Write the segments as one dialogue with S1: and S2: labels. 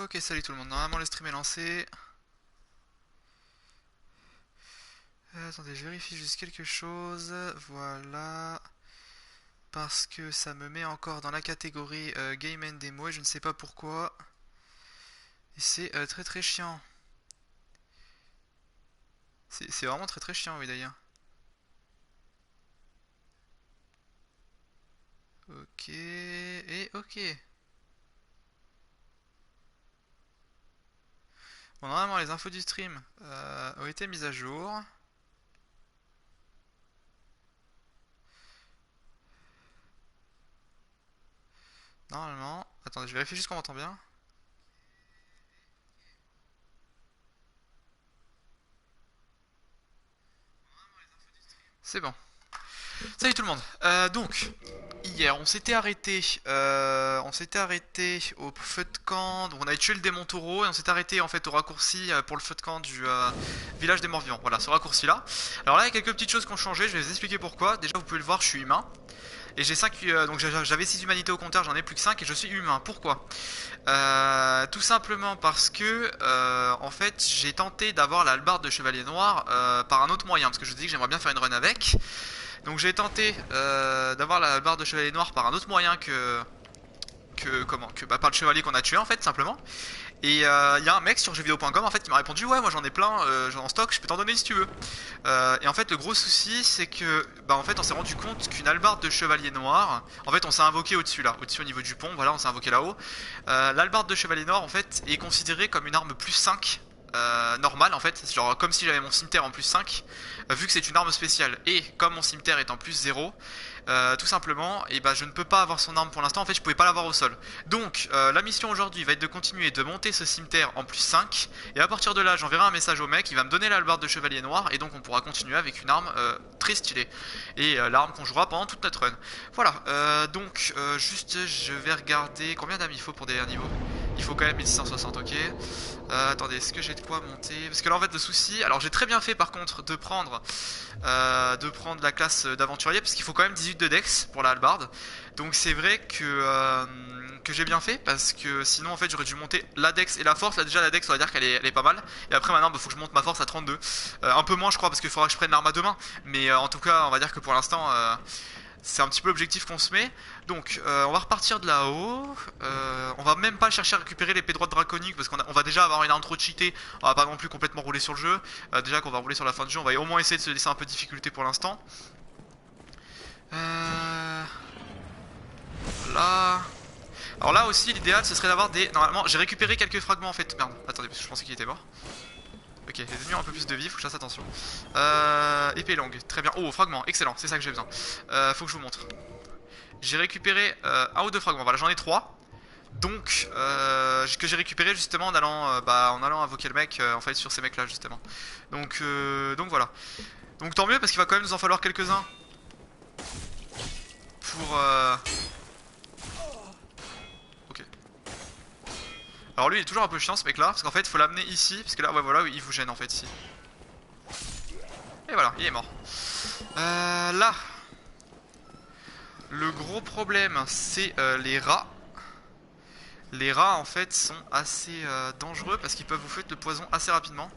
S1: Ok, salut tout le monde. Normalement, le stream est lancé. Attendez, je vérifie juste quelque chose. Voilà. Parce que ça me met encore dans la catégorie Game and Demo et je ne sais pas pourquoi. Et c'est très très chiant. C'est vraiment très très chiant, oui, d'ailleurs. Ok. Et ok. Bon, normalement, les infos du stream ont été mises à jour. Normalement. Attendez, je vérifie juste qu'on m'entend bien. C'est bon. Salut tout le monde. Donc, hier, on s'était arrêté au feu de camp. Donc, on avait tué le démon taureau et on s'est arrêté en fait au raccourci pour le feu de camp du village des morts-vivants. Voilà, ce raccourci-là. Alors là, il y a quelques petites choses qui ont changé. Je vais vous expliquer pourquoi. Déjà, vous pouvez le voir, je suis humain. Et j'ai 5, donc j'avais 6 humanités au compteur, j'en ai plus que 5 et je suis humain. Pourquoi? Tout simplement parce que en fait j'ai tenté d'avoir la hallebarde de chevalier noir par un autre moyen parce que je dis que j'aimerais bien faire une run avec. Donc j'ai tenté d'avoir la barre de chevalier noir par un autre moyen que par le chevalier qu'on a tué en fait simplement. Et il y a un mec sur jeuxvideo.com en fait qui m'a répondu ouais moi j'en ai plein en stock je peux t'en donner si tu veux. Et en fait le gros souci c'est que bah en fait on s'est rendu compte qu'une hallebarde de chevalier noir en fait on s'est invoqué au-dessus là au-dessus au niveau du pont voilà on s'est invoqué là-haut. L'hallebarde de chevalier noir en fait est considérée comme une arme plus 5 normal en fait, genre comme si j'avais mon cimetière en plus 5 vu que c'est une arme spéciale. Et comme mon cimetière est en plus 0 tout simplement, et bah, je ne peux pas avoir son arme pour l'instant, en fait je pouvais pas l'avoir au sol. Donc la mission aujourd'hui va être de continuer de monter ce cimetière en plus 5 et à partir de là j'enverrai un message au mec, il va me donner l'hallebarde de chevalier noir, et donc on pourra continuer avec une arme très stylée. Et l'arme qu'on jouera pendant toute notre run. Voilà, donc juste je vais regarder combien d'âmes il faut pour des niveaux. Il faut quand même 1660, ok. Attendez, est-ce que j'ai de quoi monter? Parce que là en fait le souci, alors j'ai très bien fait par contre de prendre la classe d'aventurier parce qu'il faut quand même 18 de dex pour la hallebarde. Donc c'est vrai que j'ai bien fait parce que sinon en fait j'aurais dû monter la dex et la force. Là déjà la dex on va dire qu'elle est pas mal. Et après maintenant il faut que je monte ma force à 32. Un peu moins je crois parce qu'il faudra que je prenne l'arme à deux mains. Mais en tout cas on va dire que pour l'instant c'est un petit peu l'objectif qu'on se met. Donc on va repartir de là-haut. On va même pas chercher à récupérer l'épée droite draconique parce qu'on va déjà avoir une arme trop cheatée. On va pas non plus complètement rouler sur le jeu. Déjà qu'on va rouler sur la fin du jeu, on va au moins essayer de se laisser un peu de difficulté pour l'instant. Euh... Là. Alors là aussi l'idéal ce serait d'avoir des... Normalement j'ai récupéré quelques fragments en fait. Merde, attendez parce que je pensais qu'il était mort. Ok, les ennemis ont un peu plus de vie, faut que je fasse attention. Épée longue, très bien. Oh, fragment, excellent, c'est ça que j'ai besoin. Faut que je vous montre. J'ai récupéré un ou deux fragments, voilà j'en ai trois. Donc que j'ai récupéré justement en allant invoquer le mec en fait sur ces mecs là justement. Donc voilà. Donc tant mieux parce qu'il va quand même nous en falloir quelques-uns pour ok. Alors lui il est toujours un peu chiant ce mec là parce qu'en fait il faut l'amener ici parce que là ouais voilà il vous gêne en fait ici. Et voilà il est mort. Là le gros problème c'est les rats. Les rats en fait sont assez dangereux parce qu'ils peuvent vous foutre le poison assez rapidement.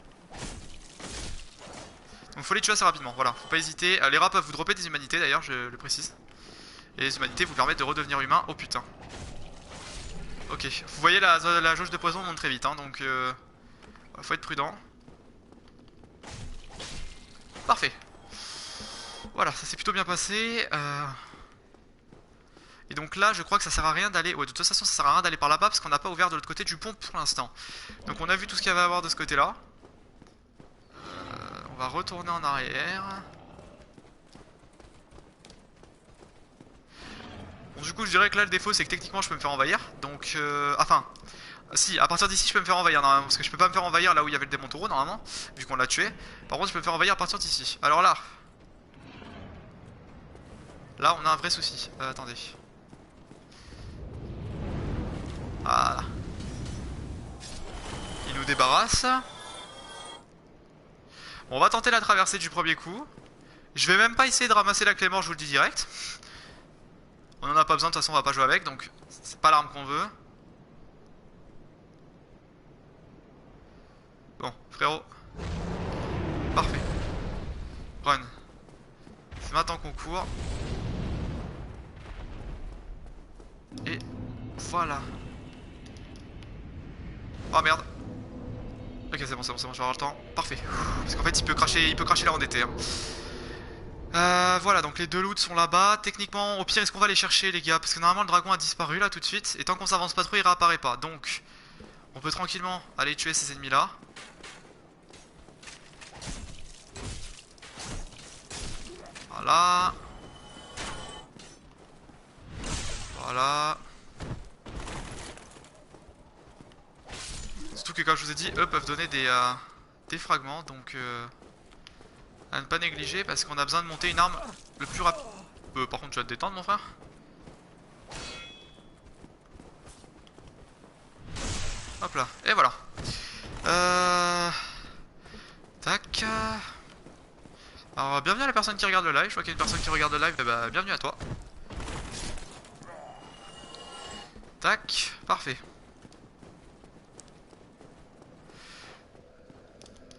S1: Donc faut les tuer assez rapidement, voilà, faut pas hésiter. Les rats peuvent vous dropper des humanités d'ailleurs, je le précise. Et les humanités vous permettent de redevenir humain. Oh putain. Ok, vous voyez la jauge de poison monte très vite, hein, donc faut être prudent. Parfait. Voilà, ça s'est plutôt bien passé. Et donc là, je crois que ça sert à rien d'aller... Ouais, de toute façon, ça sert à rien d'aller par là-bas parce qu'on n'a pas ouvert de l'autre côté du pont pour l'instant. Donc on a vu tout ce qu'il y avait à voir de ce côté-là. On va retourner en arrière. Bon, du coup, je dirais que là, le défaut, c'est que techniquement, je peux me faire envahir. Donc, enfin, si, à partir d'ici, je peux me faire envahir normalement. Parce que je peux pas me faire envahir là où il y avait le démon taureau, normalement, vu qu'on l'a tué. Par contre, je peux me faire envahir à partir d'ici. Alors là, là, on a un vrai souci. Attendez. Voilà. Il nous débarrasse. Bon, on va tenter la traversée du premier coup. Je vais même pas essayer de ramasser la clé mort, je vous le dis direct. On en a pas besoin, de toute façon, on va pas jouer avec, donc c'est pas l'arme qu'on veut. Bon, frérot. Parfait. Run. C'est maintenant qu'on court. Et voilà. Oh merde. Ok, c'est bon, je vais avoir le temps. Parfait. Parce qu'en fait, il peut cracher là en été. Hein. Voilà, donc les deux loots sont là-bas. Techniquement, au pire, est-ce qu'on va les chercher, les gars? Parce que normalement, le dragon a disparu là tout de suite. Et tant qu'on s'avance pas trop, il réapparaît pas. Donc, on peut tranquillement aller tuer ces ennemis-là. Voilà. Voilà. Surtout que, comme je vous ai dit, eux peuvent donner des fragments. Donc, à ne pas négliger parce qu'on a besoin de monter une arme le plus rapide. Par contre, tu vas te détendre, mon frère. Hop là, et voilà. Tac. Alors, bienvenue à la personne qui regarde le live. Je vois qu'il y a une personne qui regarde le live. Bah, bienvenue à toi. Tac, parfait.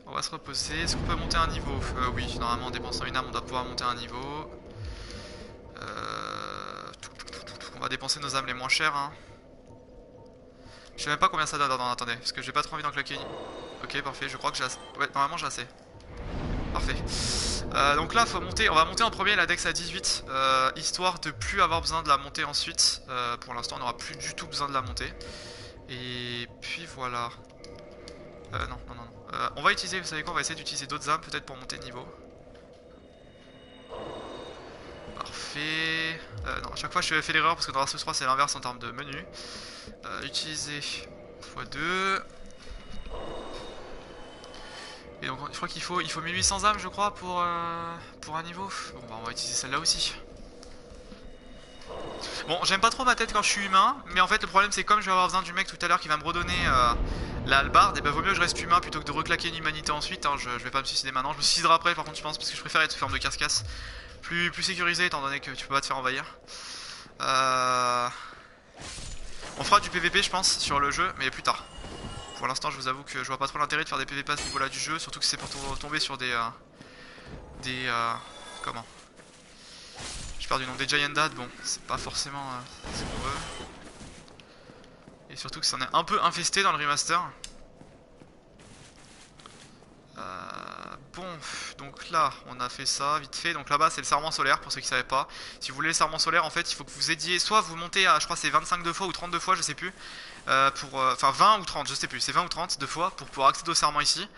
S1: On va se reposer. Est-ce qu'on peut monter un niveau? Oui, normalement en dépensant une arme on doit pouvoir monter un niveau. On va dépenser nos âmes les moins chères. Hein. Je sais même pas combien ça donne. Non, attendez, parce que j'ai pas trop envie d'en claquer. Ok, parfait, je crois que j'ai assez. Ouais, normalement j'ai assez. Parfait. Donc là, faut monter. On va monter en premier la Dex à 18, histoire de plus avoir besoin de la monter ensuite. Pour l'instant, on n'aura plus du tout besoin de la monter. Et puis voilà. Non. On va utiliser, vous savez quoi, on va essayer d'utiliser d'autres armes peut-être pour monter de niveau. Parfait. Non, à chaque fois je fais l'erreur parce que dans Dark 3 c'est l'inverse en termes de menu. Utiliser x2. Et donc je crois qu'il faut 1800 âmes je crois pour un niveau. Bon bah on va utiliser celle-là aussi. Bon, j'aime pas trop ma tête quand je suis humain, mais en fait le problème c'est comme je vais avoir besoin du mec tout à l'heure qui va me redonner la hallebarde, et bah vaut mieux que je reste humain plutôt que de reclaquer une humanité ensuite. Hein. Je vais pas me suicider maintenant, je me suiciderai après par contre je pense, parce que je préfère être sous forme de casse-casse. Plus sécurisé étant donné que tu peux pas te faire envahir. On fera du PVP je pense sur le jeu, mais plus tard. Pour l'instant je vous avoue que je vois pas trop l'intérêt de faire des PVP à ce niveau là du jeu, surtout que c'est pour tomber sur des comment, j'ai perdu le nom, des Giant Dad, bon c'est pas forcément ce qu'on veut. Et surtout que ça en est un peu infesté dans le remaster. Bon, donc là on a fait ça vite fait. Donc là-bas c'est le serment solaire pour ceux qui savaient pas. Si vous voulez le serment solaire en fait il faut que vous aidiez, soit vous montez à je crois c'est 25 fois ou 32 fois je sais plus, enfin 20 ou 30 je sais plus, c'est 20 ou 30 fois pour pouvoir accéder au serment ici.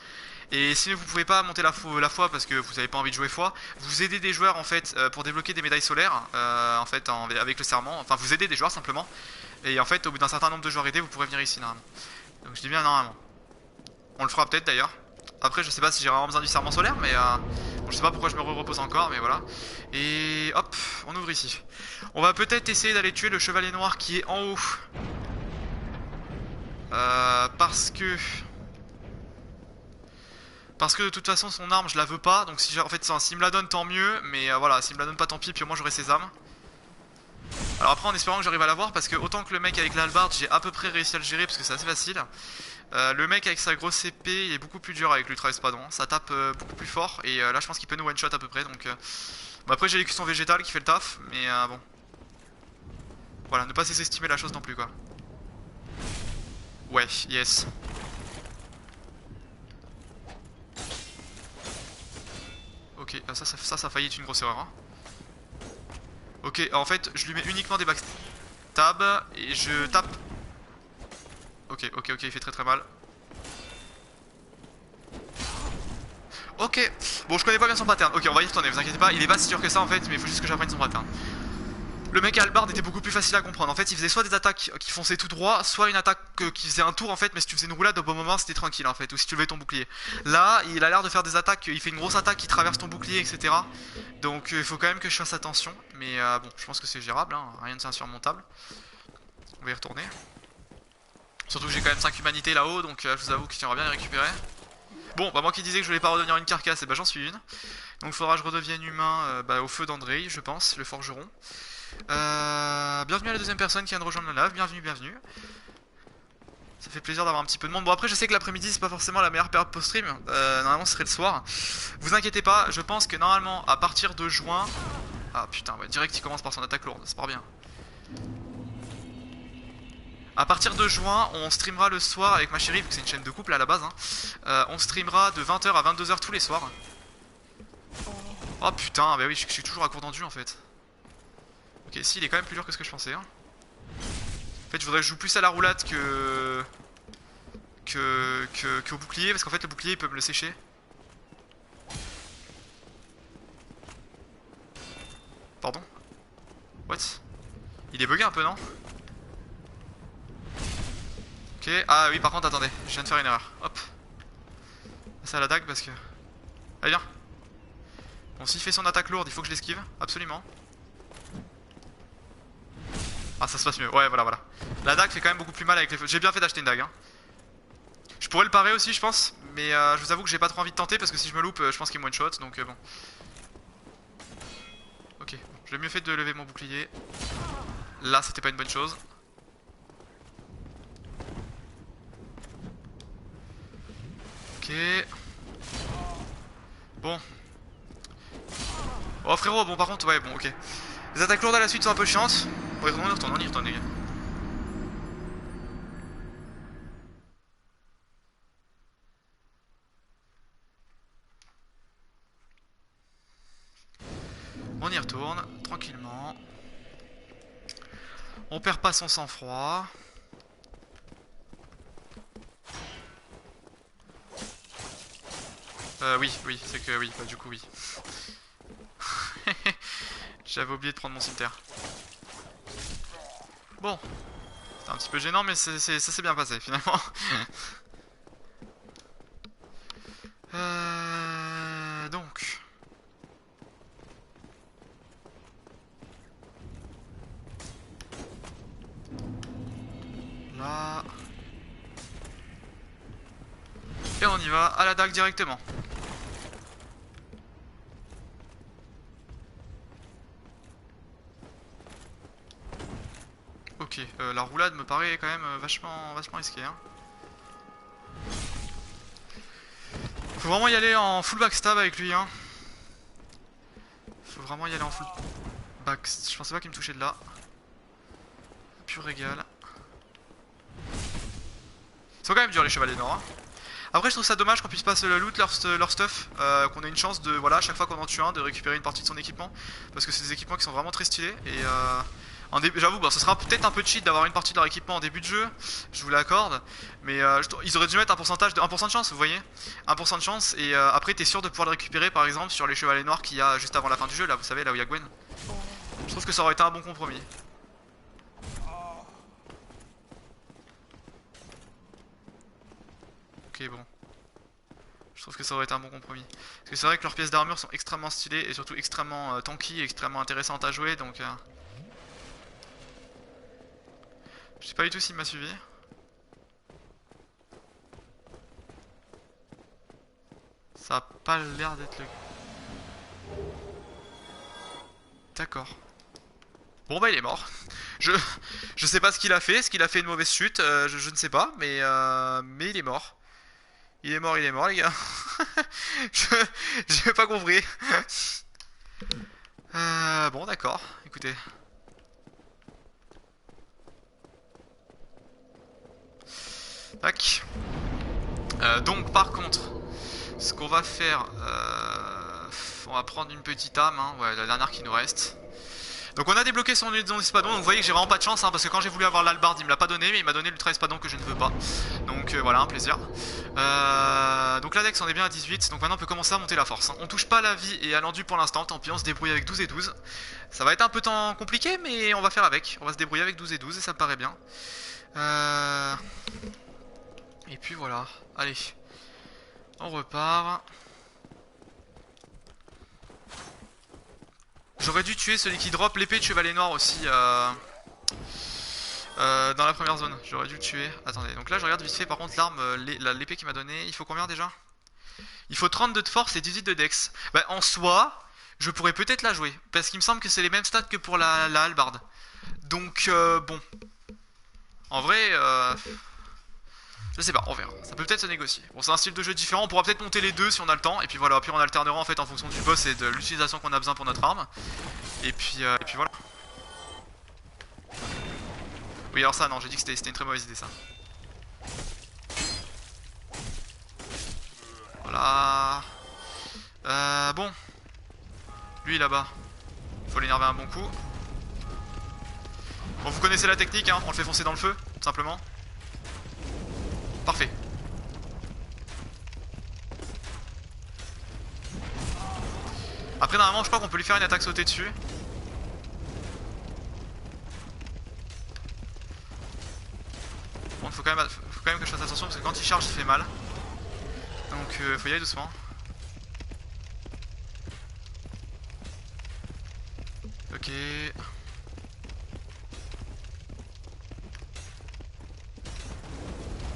S1: Et si vous pouvez pas monter la fois parce que vous avez pas envie de jouer foi, vous aidez des joueurs en fait pour débloquer des médailles solaires en fait avec le serment, enfin vous aidez des joueurs simplement. Et en fait au bout d'un certain nombre de joueurs aidés vous pourrez venir ici normalement. Donc je dis bien normalement. On le fera peut-être d'ailleurs. Après je sais pas si j'ai vraiment besoin du serment solaire mais bon, je sais pas pourquoi je me repose encore mais voilà. Et hop, on ouvre ici. On va peut-être essayer d'aller tuer le chevalier noir qui est en haut. Parce que de toute façon son arme je la veux pas. Donc si en fait s'il me la donne tant mieux. Mais voilà, s'il me la donne pas tant pis, puis au moins j'aurai ses armes. Alors après en espérant que j'arrive à l'avoir, parce que autant que le mec avec la hallebarde j'ai à peu près réussi à le gérer parce que c'est assez facile. Le mec avec sa grosse épée il est beaucoup plus dur avec l'ultra espadon. Ça tape beaucoup plus fort et là je pense qu'il peut nous one shot à peu près. Donc bon, après j'ai l'écusson végétal qui fait le taf. Mais bon, voilà, ne pas sous-estimer la chose non plus quoi. Ouais, yes. Ok, ça a failli être une grosse erreur. Hein. Ok, en fait, je lui mets uniquement des backstab et je tape. Ok, il fait très mal. Ok, bon, je connais pas bien son pattern. Ok, on va y retourner, vous inquiétez pas, il est pas si dur que ça en fait, mais il faut juste que j'apprenne son pattern. Le mec à hallebarde était beaucoup plus facile à comprendre. En fait, il faisait soit des attaques qui fonçaient tout droit, soit une attaque qui faisait un tour en fait, mais si tu faisais une roulade au bon moment, c'était tranquille en fait, ou si tu levais ton bouclier. Là, il a l'air de faire des attaques, il fait une grosse attaque qui traverse ton bouclier, etc. Donc, il faut quand même que je fasse attention. Mais bon, je pense que c'est gérable, hein, rien de insurmontable. On va y retourner. Surtout que j'ai quand même 5 humanités là-haut, donc je vous avoue que j'aimerais bien les récupérer. Bon, bah moi qui disais que je voulais pas redevenir une carcasse, et bah j'en suis une. Donc faudra que je redevienne humain au feu d'André, je pense, le forgeron. Bienvenue à la deuxième personne qui vient de rejoindre le live, bienvenue. Ça fait plaisir d'avoir un petit peu de monde. Bon après je sais que l'après-midi c'est pas forcément la meilleure période post-stream. Normalement ce serait le soir. Vous inquiétez pas, je pense que normalement à partir de juin... Ah putain, ouais, direct il commence par son attaque lourde, c'est pas bien. À partir de juin, on streamera le soir avec ma chérie, vu que c'est une chaîne de couple à la base. Hein. On streamera de 20h à 22h tous les soirs. Oh putain, bah oui, je suis toujours à court d'endu en fait. Ok, si, il est quand même plus dur que ce que je pensais. Hein. En fait, je voudrais que je joue plus à la roulade qu'au bouclier, parce qu'en fait, le bouclier, il peut me le sécher. Pardon? What? Il est bugué un peu, non? Ok, ah oui, par contre, attendez, je viens de faire une erreur. Hop. C'est à la dague parce que... Allez, viens. Bon, s'il fait son attaque lourde, il faut que je l'esquive, absolument. Ah, ça se passe mieux, ouais, voilà, voilà. La dague fait quand même beaucoup plus mal avec les feux. J'ai bien fait d'acheter une dague, hein. Je pourrais le parer aussi, je pense, mais je vous avoue que j'ai pas trop envie de tenter parce que si je me loupe, je pense qu'il me one shot, donc bon. Ok, bon, j'ai mieux fait de lever mon bouclier. Là, c'était pas une bonne chose. Ok. Bon. Oh frérot, bon par contre, ouais, bon, ok. Les attaques lourdes à la suite sont un peu chiantes. Bon, on y retourne, les gars. On y retourne, tranquillement. On perd pas son sang-froid. Oui, c'est que oui, bah du coup oui. J'avais oublié de prendre mon cimetière. Bon. C'était un petit peu gênant, mais ça s'est bien passé finalement. Donc. Là. Et on y va à la dague directement. Ok, la roulade me paraît quand même vachement risquée. Hein. Faut vraiment y aller en full backstab avec lui. Hein. Faut vraiment y aller en full backstab. Je pensais pas qu'il me touchait de là. Pur régal. Ils sont quand même durs les chevaliers noirs. Hein. Après je trouve ça dommage qu'on puisse pas se loot leur stuff, qu'on ait une chance de, voilà, à chaque fois qu'on en tue un, de récupérer une partie de son équipement. Parce que c'est des équipements qui sont vraiment très stylés. Et j'avoue, bon, ce sera peut-être un peu cheat d'avoir une partie de leur équipement en début de jeu, je vous l'accorde. Mais ils auraient dû mettre un pourcentage de 1% de chance, vous voyez. 1% de chance, et après t'es sûr de pouvoir le récupérer par exemple sur les chevaliers noirs qu'il y a juste avant la fin du jeu, là, vous savez, là où il y a Gwen. Je trouve que ça aurait été un bon compromis. Ok, bon. Je trouve que ça aurait été un bon compromis. Parce que c'est vrai que leurs pièces d'armure sont extrêmement stylées et surtout extrêmement tanky et extrêmement intéressantes à jouer, donc... Je sais pas du tout s'il m'a suivi. Ça a pas l'air d'être le... D'accord. Bon bah il est mort. Je sais pas ce qu'il a fait, est-ce qu'il a fait une mauvaise chute, je ne sais pas, mais il est mort. Il est mort les gars. J'ai pas compris. Bon d'accord, écoutez. Tac. Donc par contre, ce qu'on va faire, on va prendre une petite âme, hein, ouais, la dernière qui nous reste. Donc on a débloqué son espadon, donc vous voyez que j'ai vraiment pas de chance, hein, parce que quand j'ai voulu avoir l'albarde il me l'a pas donné, mais il m'a donné l'ultra espadon que je ne veux pas. Donc voilà, un plaisir. Donc l'index on est bien à 18, donc maintenant on peut commencer à monter la force. Hein. On touche pas à la vie et à l'endu pour l'instant, tant pis on se débrouille avec 12 et 12. Ça va être un peu compliqué, mais on va faire avec. On va se débrouiller avec 12 et 12 et ça me paraît bien. Et puis voilà, allez, on repart. J'aurais dû tuer celui qui drop l'épée de chevalier noir aussi dans la première zone. J'aurais dû le tuer. Attendez, donc là je regarde vite fait par contre l'arme, l'épée qu'il m'a donné. Il faut combien déjà? Il faut 32 de force et 18 de dex. Bah en soi, je pourrais peut-être la jouer. Parce qu'il me semble que c'est les mêmes stats que pour la hallebarde. Donc bon. En vrai, Je sais pas, on verra. Ça peut peut-être se négocier. Bon, c'est un style de jeu différent. On pourra peut-être monter les deux si on a le temps. Et puis voilà, puis on alternera en fait en fonction du boss et de l'utilisation qu'on a besoin pour notre arme. Et puis voilà. Oui, alors ça, non, j'ai dit que c'était une très mauvaise idée ça. Voilà. Bon. Lui là-bas. Faut l'énerver un bon coup. Bon, vous connaissez la technique, hein. On le fait foncer dans le feu, tout simplement. Parfait. Après, normalement, je crois qu'on peut lui faire une attaque sautée dessus. Bon, faut quand même que je fasse attention parce que quand il charge, il fait mal. Donc, faut y aller doucement. Ok.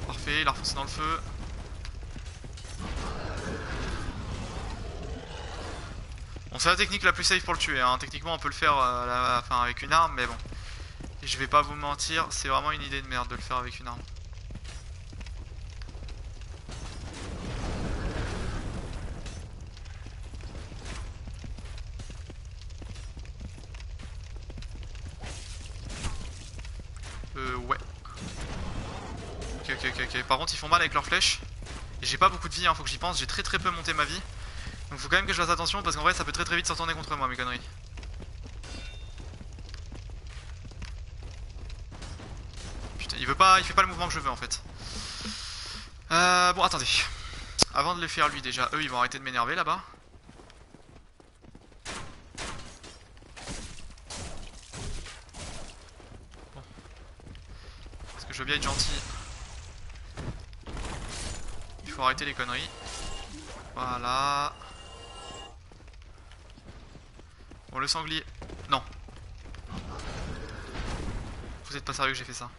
S1: Parfait, il a refoncé dans le feu. Bon, c'est la technique la plus safe pour le tuer, hein. Techniquement, on peut le faire enfin, avec une arme, mais bon. Et je vais pas vous mentir, c'est vraiment une idée de merde de le faire avec une arme. Ouais. Ok. Par contre, ils font mal avec leurs flèches. Et j'ai pas beaucoup de vie, hein, faut que j'y pense. J'ai très peu monté ma vie. Donc faut quand même que je fasse attention parce qu'en vrai, ça peut très vite se retourner contre moi, mes conneries. Putain, il fait pas le mouvement que je veux en fait. Bon, attendez. Avant de le faire lui déjà, eux ils vont arrêter de m'énerver là-bas. Bon. Parce que je veux bien être gentil. Il faut arrêter les conneries. Voilà. Bon, le sanglier. Non. Vous êtes pas sérieux que j'ai fait ça.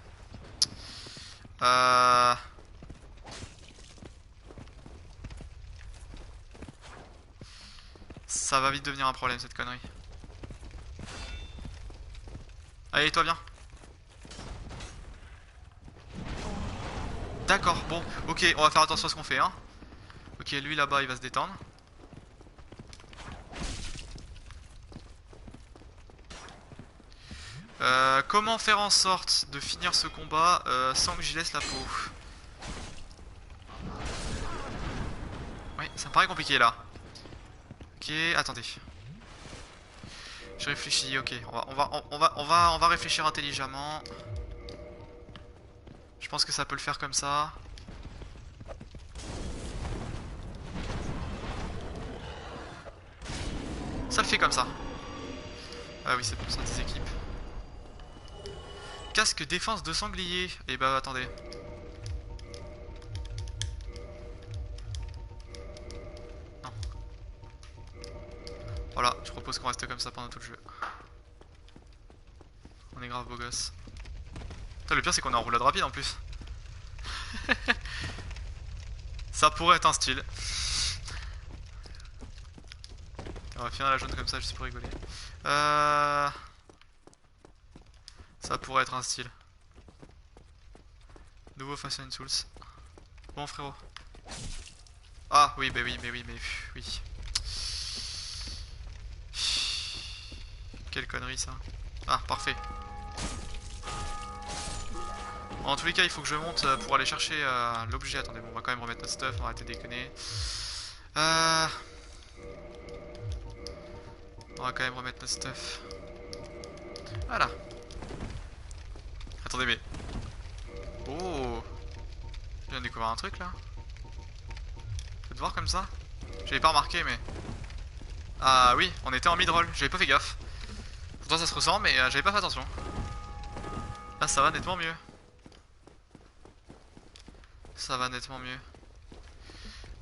S1: Ça va vite devenir un problème cette connerie. Allez, toi viens. D'accord, bon, ok, on va faire attention à ce qu'on fait, hein. Ok, lui là-bas, il va se détendre. Comment faire en sorte de finir ce combat sans que j'y laisse la peau? Oui, ça me paraît compliqué là. Ok, attendez. Je réfléchis, ok, on va réfléchir intelligemment. Je pense que ça peut le faire comme ça. Ça le fait comme ça. Ah oui, c'est pour ça des équipes. Casque défense de sanglier. Et bah attendez. Non. Voilà, je propose qu'on reste comme ça pendant tout le jeu. On est grave beau gosse. Putain, le pire c'est qu'on est en roulade rapide en plus. Ça pourrait être un style. On va finir la jaune comme ça juste pour rigoler. Ça pourrait être un style. Nouveau Fast and Souls. Bon frérot. Ah oui, mais oui. Quelle connerie ça. Ah, parfait. Bon, en tous les cas, il faut que je monte pour aller chercher l'objet. Attendez, bon, on va quand même remettre notre stuff, on va arrêter de déconner. On va quand même remettre notre stuff. Voilà. Attendez, mais... Oh, je viens de découvrir un truc là. Faites voir comme ça. J'avais pas remarqué, mais... Ah oui, on était en mid-roll, j'avais pas fait gaffe. Pourtant ça se ressent, mais j'avais pas fait attention. Là ça va nettement mieux. Ça va nettement mieux.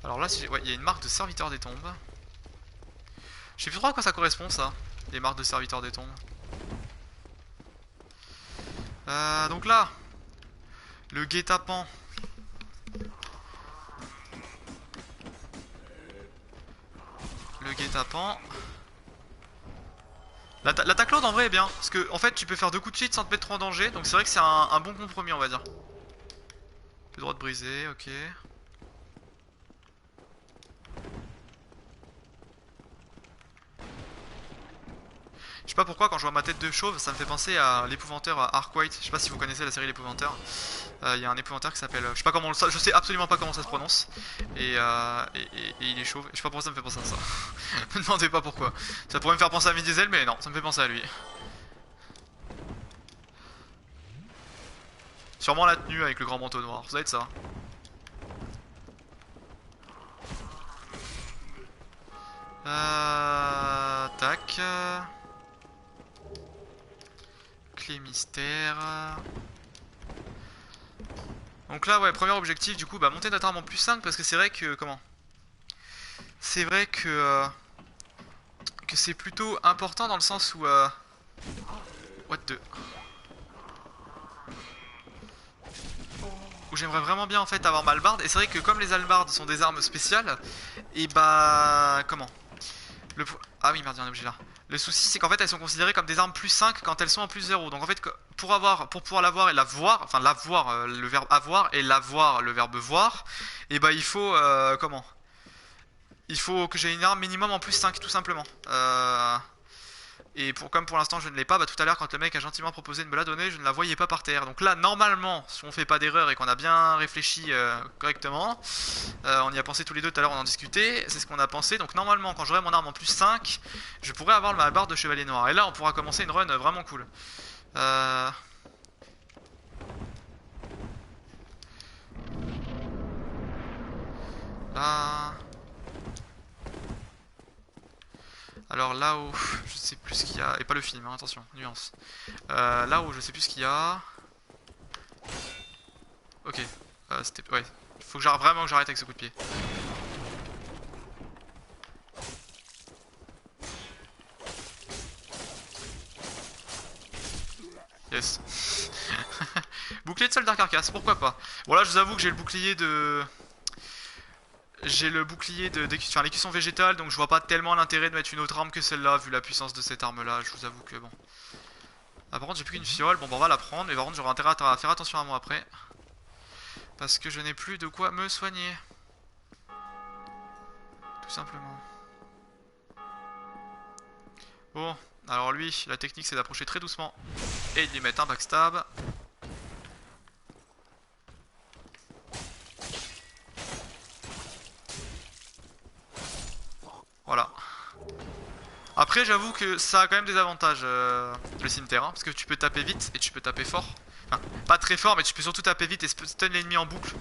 S1: Alors là, ouais, il y a une marque de serviteur des tombes. Je sais plus trop à quoi ça correspond ça, les marques de serviteur des tombes. Donc là, le guet-apens. Le guet-apens. L'attaque lourde en vrai est bien, parce que en fait tu peux faire 2 coups de suite sans te mettre trop en danger, donc c'est vrai que c'est un bon compromis on va dire. Plus droit de briser, ok. Je sais pas pourquoi quand je vois ma tête de chauve ça me fait penser à l'épouvanteur Arkwright. Je sais pas si vous connaissez la série l'épouvanteur. Il y a un épouvanteur qui s'appelle, je sais pas comment je sais absolument pas comment ça se prononce. Et il est chauve. Je sais pas pourquoi ça me fait penser à ça. Me demandez pas pourquoi. Ça pourrait me faire penser à Vin Diesel mais non, ça me fait penser à lui. Sûrement la tenue avec le grand manteau noir, ça doit être ça. Tac. Clé mystère. Donc là ouais, premier objectif du coup, bah monter notre arme en plus 5 parce que c'est vrai que, comment, c'est vrai que c'est plutôt important dans le sens où what the, où j'aimerais vraiment bien en fait avoir ma hallebarde. Et c'est vrai que comme les hallebardes sont des armes spéciales, et bah comment, ah oui merde, il y a un objet là. Le souci c'est qu'en fait elles sont considérées comme des armes plus 5 quand elles sont en plus 0. Donc en fait pour pouvoir l'avoir et la voir, enfin l'avoir, le verbe avoir, et l'avoir, le verbe voir, et bah il faut comment, il faut que j'ai une arme minimum en plus 5 tout simplement. Et comme pour l'instant je ne l'ai pas, bah tout à l'heure quand le mec a gentiment proposé de me la donner, je ne la voyais pas par terre. Donc là normalement, si on fait pas d'erreur et qu'on a bien réfléchi correctement, on y a pensé tous les deux tout à l'heure, on en discutait, c'est ce qu'on a pensé. Donc normalement quand j'aurai mon arme en plus 5, je pourrai avoir ma barre de chevalier noir. Et là on pourra commencer une run vraiment cool. Là... Alors là où je sais plus ce qu'il y a, et pas le film, hein, attention, nuance. Là où je sais plus ce qu'il y a. Ok, c'était. Ouais, faut que vraiment que j'arrête avec ce coup de pied. Yes. Bouclier de soldat carcasse, pourquoi pas. Bon là je vous avoue que j'ai le bouclier de... J'ai le bouclier de l'écusson végétale, donc je vois pas tellement l'intérêt de mettre une autre arme que celle-là, vu la puissance de cette arme-là, je vous avoue que bon. Ah par contre j'ai plus qu'une fiole, bon bah on va la prendre, mais par contre j'aurai intérêt à faire attention à moi après. Parce que je n'ai plus de quoi me soigner. Tout simplement. Bon, alors lui, la technique c'est d'approcher très doucement et de lui mettre un backstab. Voilà. Après j'avoue que ça a quand même des avantages le cimetière, hein, parce que tu peux taper vite et tu peux taper fort. Enfin, pas très fort mais tu peux surtout taper vite et stun l'ennemi en boucle.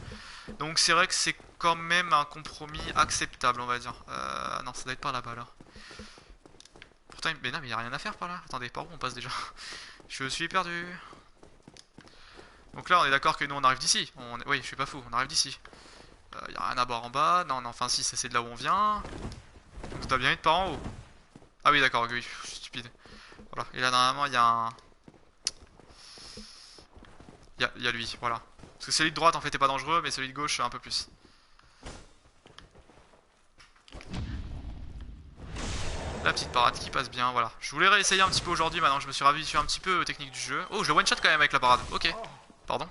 S1: Donc c'est vrai que c'est quand même un compromis acceptable on va dire. Non ça doit être par là-bas là. Pourtant mais non mais y a rien à faire par là. Attendez, par où on passe déjà? Je suis perdu. Donc là on est d'accord que nous on arrive d'ici. Oui je suis pas fou, on arrive d'ici. Y a rien à boire en bas. Non non enfin si ça c'est de là où on vient. Donc ça doit bien être par en haut. Ah oui d'accord, oui, je suis stupide. Voilà, et là normalement il y a un... Il y a lui, voilà. Parce que celui de droite en fait est pas dangereux, mais celui de gauche un peu plus. La petite parade qui passe bien, voilà. Je voulais réessayer un petit peu aujourd'hui, maintenant que je me suis habitué un petit peu aux techniques du jeu. Oh, je le one shot quand même avec la parade, ok. Pardon.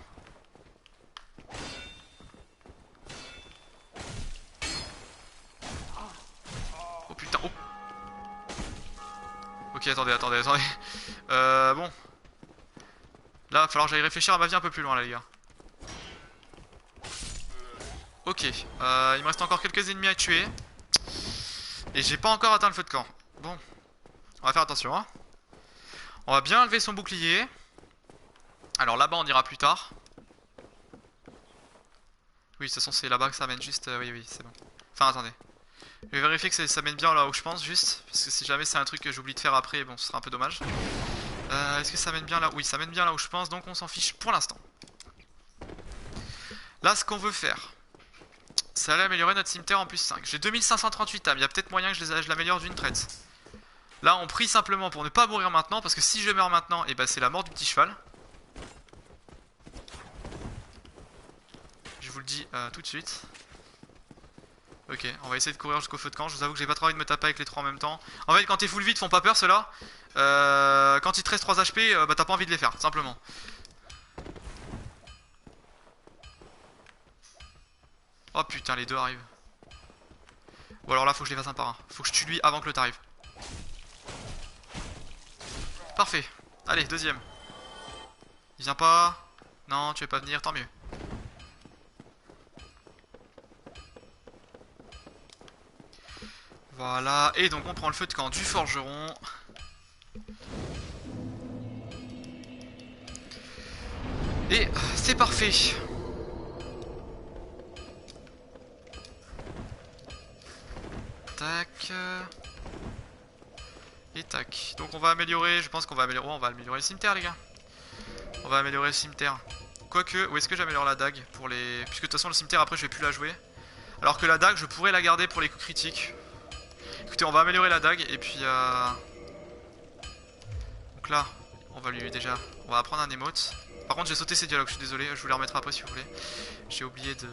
S1: Oh putain, oh. Ok, attendez. Bon. Là, va falloir que j'aille réfléchir à ma vie un peu plus loin, là, les gars. Ok, il me reste encore quelques ennemis à tuer. Et j'ai pas encore atteint le feu de camp. Bon, on va faire attention, hein. On va bien lever son bouclier. Alors là-bas, on ira plus tard. Oui, de toute façon, c'est là-bas que ça mène juste. Oui, c'est bon. Enfin, attendez. Je vais vérifier que ça mène bien là où je pense, juste. Parce que si jamais c'est un truc que j'oublie de faire après, bon, ce sera un peu dommage. Est-ce que ça mène bien là? Oui, ça mène bien là où je pense, donc on s'en fiche pour l'instant. Là, ce qu'on veut faire, c'est aller améliorer notre cimetière en plus 5. J'ai 2538 âmes, il y a peut-être moyen que je l'améliore d'une traite. Là, on prie simplement pour ne pas mourir maintenant, parce que si je meurs maintenant, et bah c'est la mort du petit cheval. Je vous le dis tout de suite. Ok, on va essayer de courir jusqu'au feu de camp. Je vous avoue que j'ai pas trop envie de me taper avec les trois en même temps. En fait, quand t'es full vide, font pas peur ceux-là. Quand il te reste 3 HP, bah t'as pas envie de les faire, simplement. Oh putain, les deux arrivent. Ou alors là, faut que je les fasse un par un. Faut que je tue lui avant que l'autre arrive. Parfait. Allez, deuxième. Il vient pas. Non, tu veux pas venir, tant mieux. Voilà, et donc on prend le feu de camp du forgeron. Et c'est parfait. Tac. Et tac. Donc on va améliorer, je pense qu'on va améliorer, on va améliorer le cimetière les gars. On va améliorer le cimetière. Quoique, où est-ce que j'améliore la dague pour les... Puisque de toute façon le cimetière après je vais plus la jouer. Alors que la dague je pourrais la garder pour les coups critiques. Écoutez, on va améliorer la dague et puis donc là, on va lui déjà... On va apprendre un émote. Par contre j'ai sauté ces dialogues, je suis désolé, je vous les remettrai après si vous voulez. J'ai oublié de...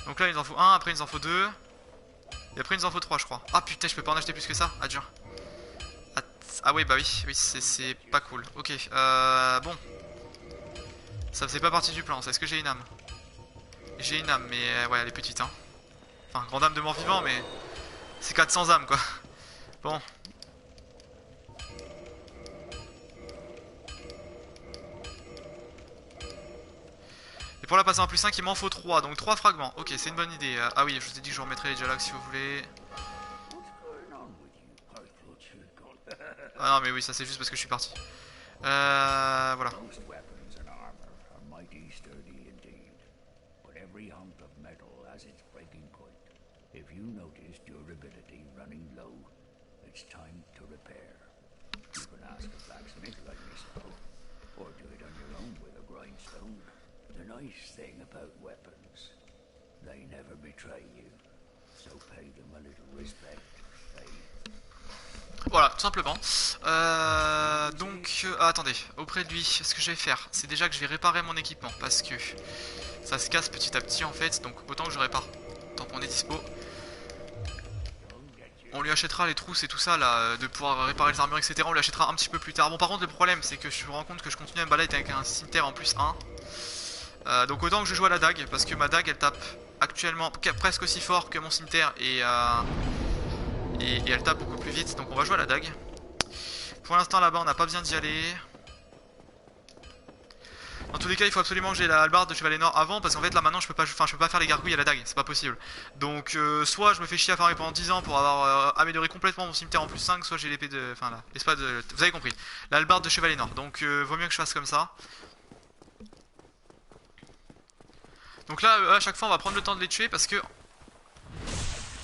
S1: Donc là il nous en faut un, après il nous en faut deux. Et après il nous en faut trois je crois. Ah putain, je peux pas en acheter plus que ça. Ah dur. Ah oui bah oui, oui c'est pas cool. Ok, bon. Ça faisait pas partie du plan, est-ce que j'ai une âme? J'ai une âme mais ouais elle est petite hein. Enfin grande âme de mort vivant mais... C'est 400 âmes quoi. Bon. Et pour la passer en plus 5 il m'en faut 3. Donc 3 fragments. Ok c'est une bonne idée. Ah oui je vous ai dit que je vous remettrai les dialogues si vous voulez. Ah non mais oui ça c'est juste parce que je suis parti. Voilà. Voilà, tout simplement. Attendez, auprès de lui, ce que je vais faire, c'est déjà que je vais réparer mon équipement parce que ça se casse petit à petit en fait, donc autant que je répare, tant qu'on est dispo. On lui achètera les trousses et tout ça là, de pouvoir réparer les armures etc. On lui achètera un petit peu plus tard. Bon par contre le problème c'est que je me rends compte que je continue à me balader avec un cimetière en plus 1. Donc autant que je joue à la dague, parce que ma dague elle tape actuellement presque aussi fort que mon cimetière et elle tape beaucoup plus vite, donc on va jouer à la dague. Pour l'instant là-bas on n'a pas besoin d'y aller. Dans tous les cas il faut absolument que j'ai la hallebarde de chevalier nord avant, parce qu'en fait là maintenant je peux pas faire les gargouilles à la dague, c'est pas possible. Donc soit je me fais chier à farmer pendant 10 ans pour avoir amélioré complètement mon cimetière en plus 5, soit j'ai l'épée de... Enfin là, l'espada de... Vous avez compris, la hallebarde de chevalier nord, donc vaut mieux que je fasse comme ça. Donc là à chaque fois on va prendre le temps de les tuer parce que...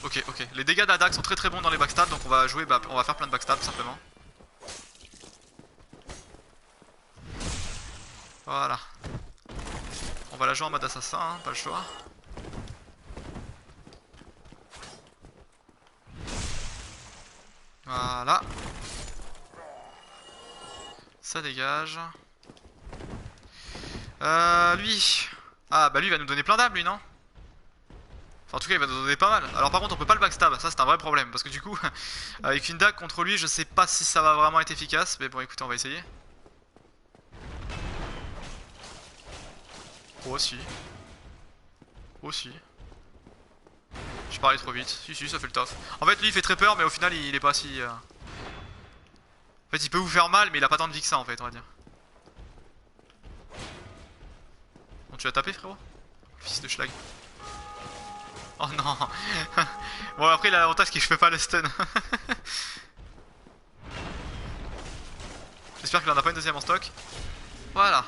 S1: Ok, les dégâts de la dague sont très très bons dans les backstabs, donc on va jouer, on va faire plein de backstabs simplement. Voilà. On va la jouer en mode assassin, hein, pas le choix. Voilà. Ça dégage. Lui. Ah bah lui il va nous donner plein d'âmes lui non? Enfin en tout cas il va nous donner pas mal. Alors par contre on peut pas le backstab, ça c'est un vrai problème. Parce que du coup avec une dague contre lui je sais pas si ça va vraiment être efficace. Mais bon écoutez on va essayer. Oh si. Oh si. Je parlais trop vite. Si ça fait le taf. En fait lui il fait très peur mais au final il est pas si... En fait il peut vous faire mal mais il a pas tant de vie que ça en fait on va dire. Bon tu l'as tapé frérot? Fils de schlag. Oh non. Bon après il a l'avantage que je fais pas le stun. J'espère qu'il en a pas une deuxième en stock. Voilà.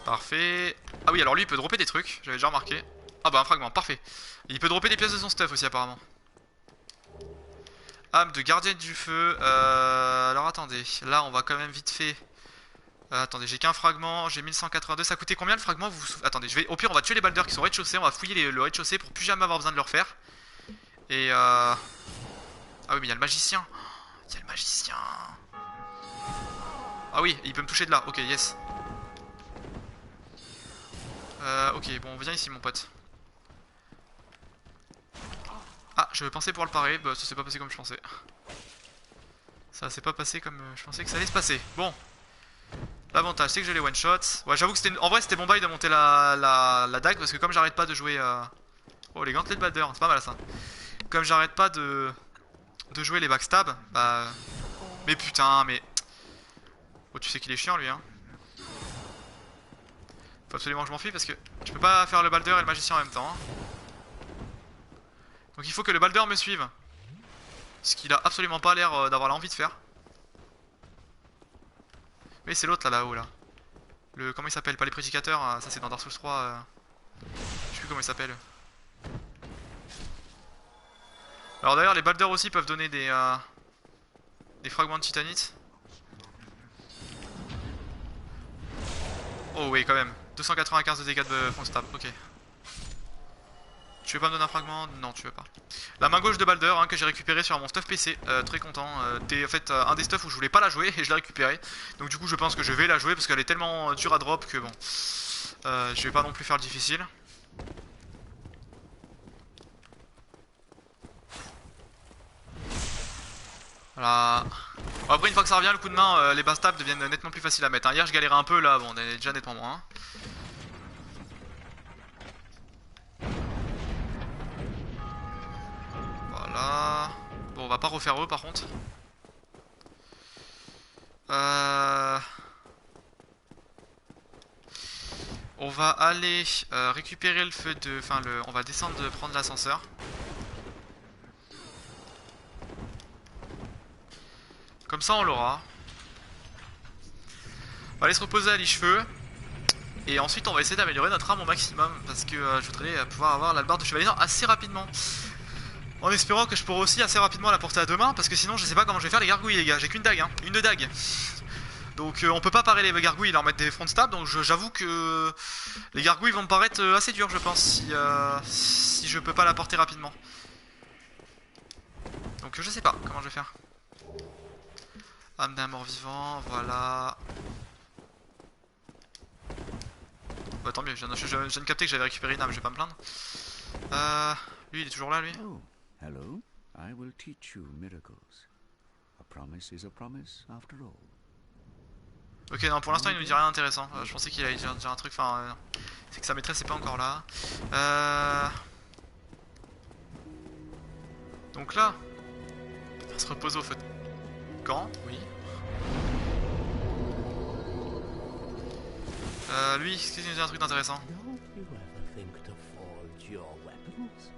S1: Parfait. Ah oui alors lui il peut dropper des trucs, j'avais déjà remarqué. Ah bah un fragment, parfait. Il peut dropper des pièces de son stuff aussi apparemment. Âme de gardienne du feu. Alors attendez, là on va quand même vite fait... attendez, j'ai qu'un fragment, j'ai 1182, ça coûtait combien le fragment vous... Attendez, au pire on va tuer les balders qui sont au rez-de-chaussée, on va fouiller le rez-de-chaussée pour plus jamais avoir besoin de le refaire. Et Ah oui mais il y a le magicien. Il y a le magicien. Ah oui, il peut me toucher de là, ok yes. Ok, bon viens ici mon pote. Ah, je pensais pouvoir le parer, bah ça s'est pas passé comme je pensais. Ça s'est pas passé comme je pensais que ça allait se passer. Bon. L'avantage c'est que je les one shot. Ouais, j'avoue que c'était en vrai c'était bon bail de monter la dague parce que comme j'arrête pas de jouer oh les gantelets de Balder, c'est pas mal ça. Comme j'arrête pas de jouer les backstab, bah mais putain, mais oh tu sais qu'il est chiant lui hein. Faut absolument que je m'enfuis parce que je peux pas faire le Balder et le magicien en même temps hein. Donc il faut que le Balder me suive. Ce qu'il a absolument pas l'air d'avoir l'envie de faire. Mais c'est l'autre là-haut là. Le comment il s'appelle? Pas les prédicateurs, ça c'est dans Dark Souls 3. Je sais plus comment il s'appelle. Alors d'ailleurs les Balder aussi peuvent donner des fragments de titanite. Oh oui quand même. 295 de dégâts de front stab, ok. Tu veux pas me donner un fragment? Non, tu veux pas. La main gauche de Balder hein, que j'ai récupéré sur mon stuff PC, très content. T'es en fait un des stuffs où je voulais pas la jouer et je l'ai récupéré. Donc du coup je pense que je vais la jouer parce qu'elle est tellement dure à drop que bon. Je vais pas non plus faire le difficile. Voilà. Bon, après une fois que ça revient le coup de main, les backstabs deviennent nettement plus faciles à mettre. Hein. Hier je galérais un peu, là bon, on est déjà nettement moins. Hein. Voilà. Bon on va pas refaire eux par contre. On va aller récupérer le feu de... Enfin on va descendre de prendre l'ascenseur. Comme ça on l'aura. On va aller se reposer à l'Ichefeu. Et ensuite on va essayer d'améliorer notre arme au maximum. Parce que je voudrais pouvoir avoir l'albarde de chevalier assez rapidement. En espérant que je pourrai aussi assez rapidement la porter à deux mains. Parce que sinon je sais pas comment je vais faire les gargouilles les gars. J'ai qu'une dague hein. Une de dague. Donc on peut pas parer les gargouilles et leur mettre des front stab. Donc j'avoue que les gargouilles vont me paraître assez dures je pense. Si je peux pas la porter rapidement. Donc je sais pas comment je vais faire. Âme d'un mort-vivant, voilà. Bah tant mieux, je viens de capter que j'avais récupéré une âme, je vais pas me plaindre. Lui il est toujours là lui.
S2: Oh, hello. I will teach you miracles. A promise is a promise after all.
S1: Ok non pour l'instant il nous dit rien d'intéressant. Je pensais qu'il allait dire un truc, enfin c'est que sa maîtresse est pas encore là. Donc là, on va se reposer au feu de camp, oui. Lui, est-ce qu'il nous dit un truc d'intéressant?
S3: Don't you ever think to forge your weapons?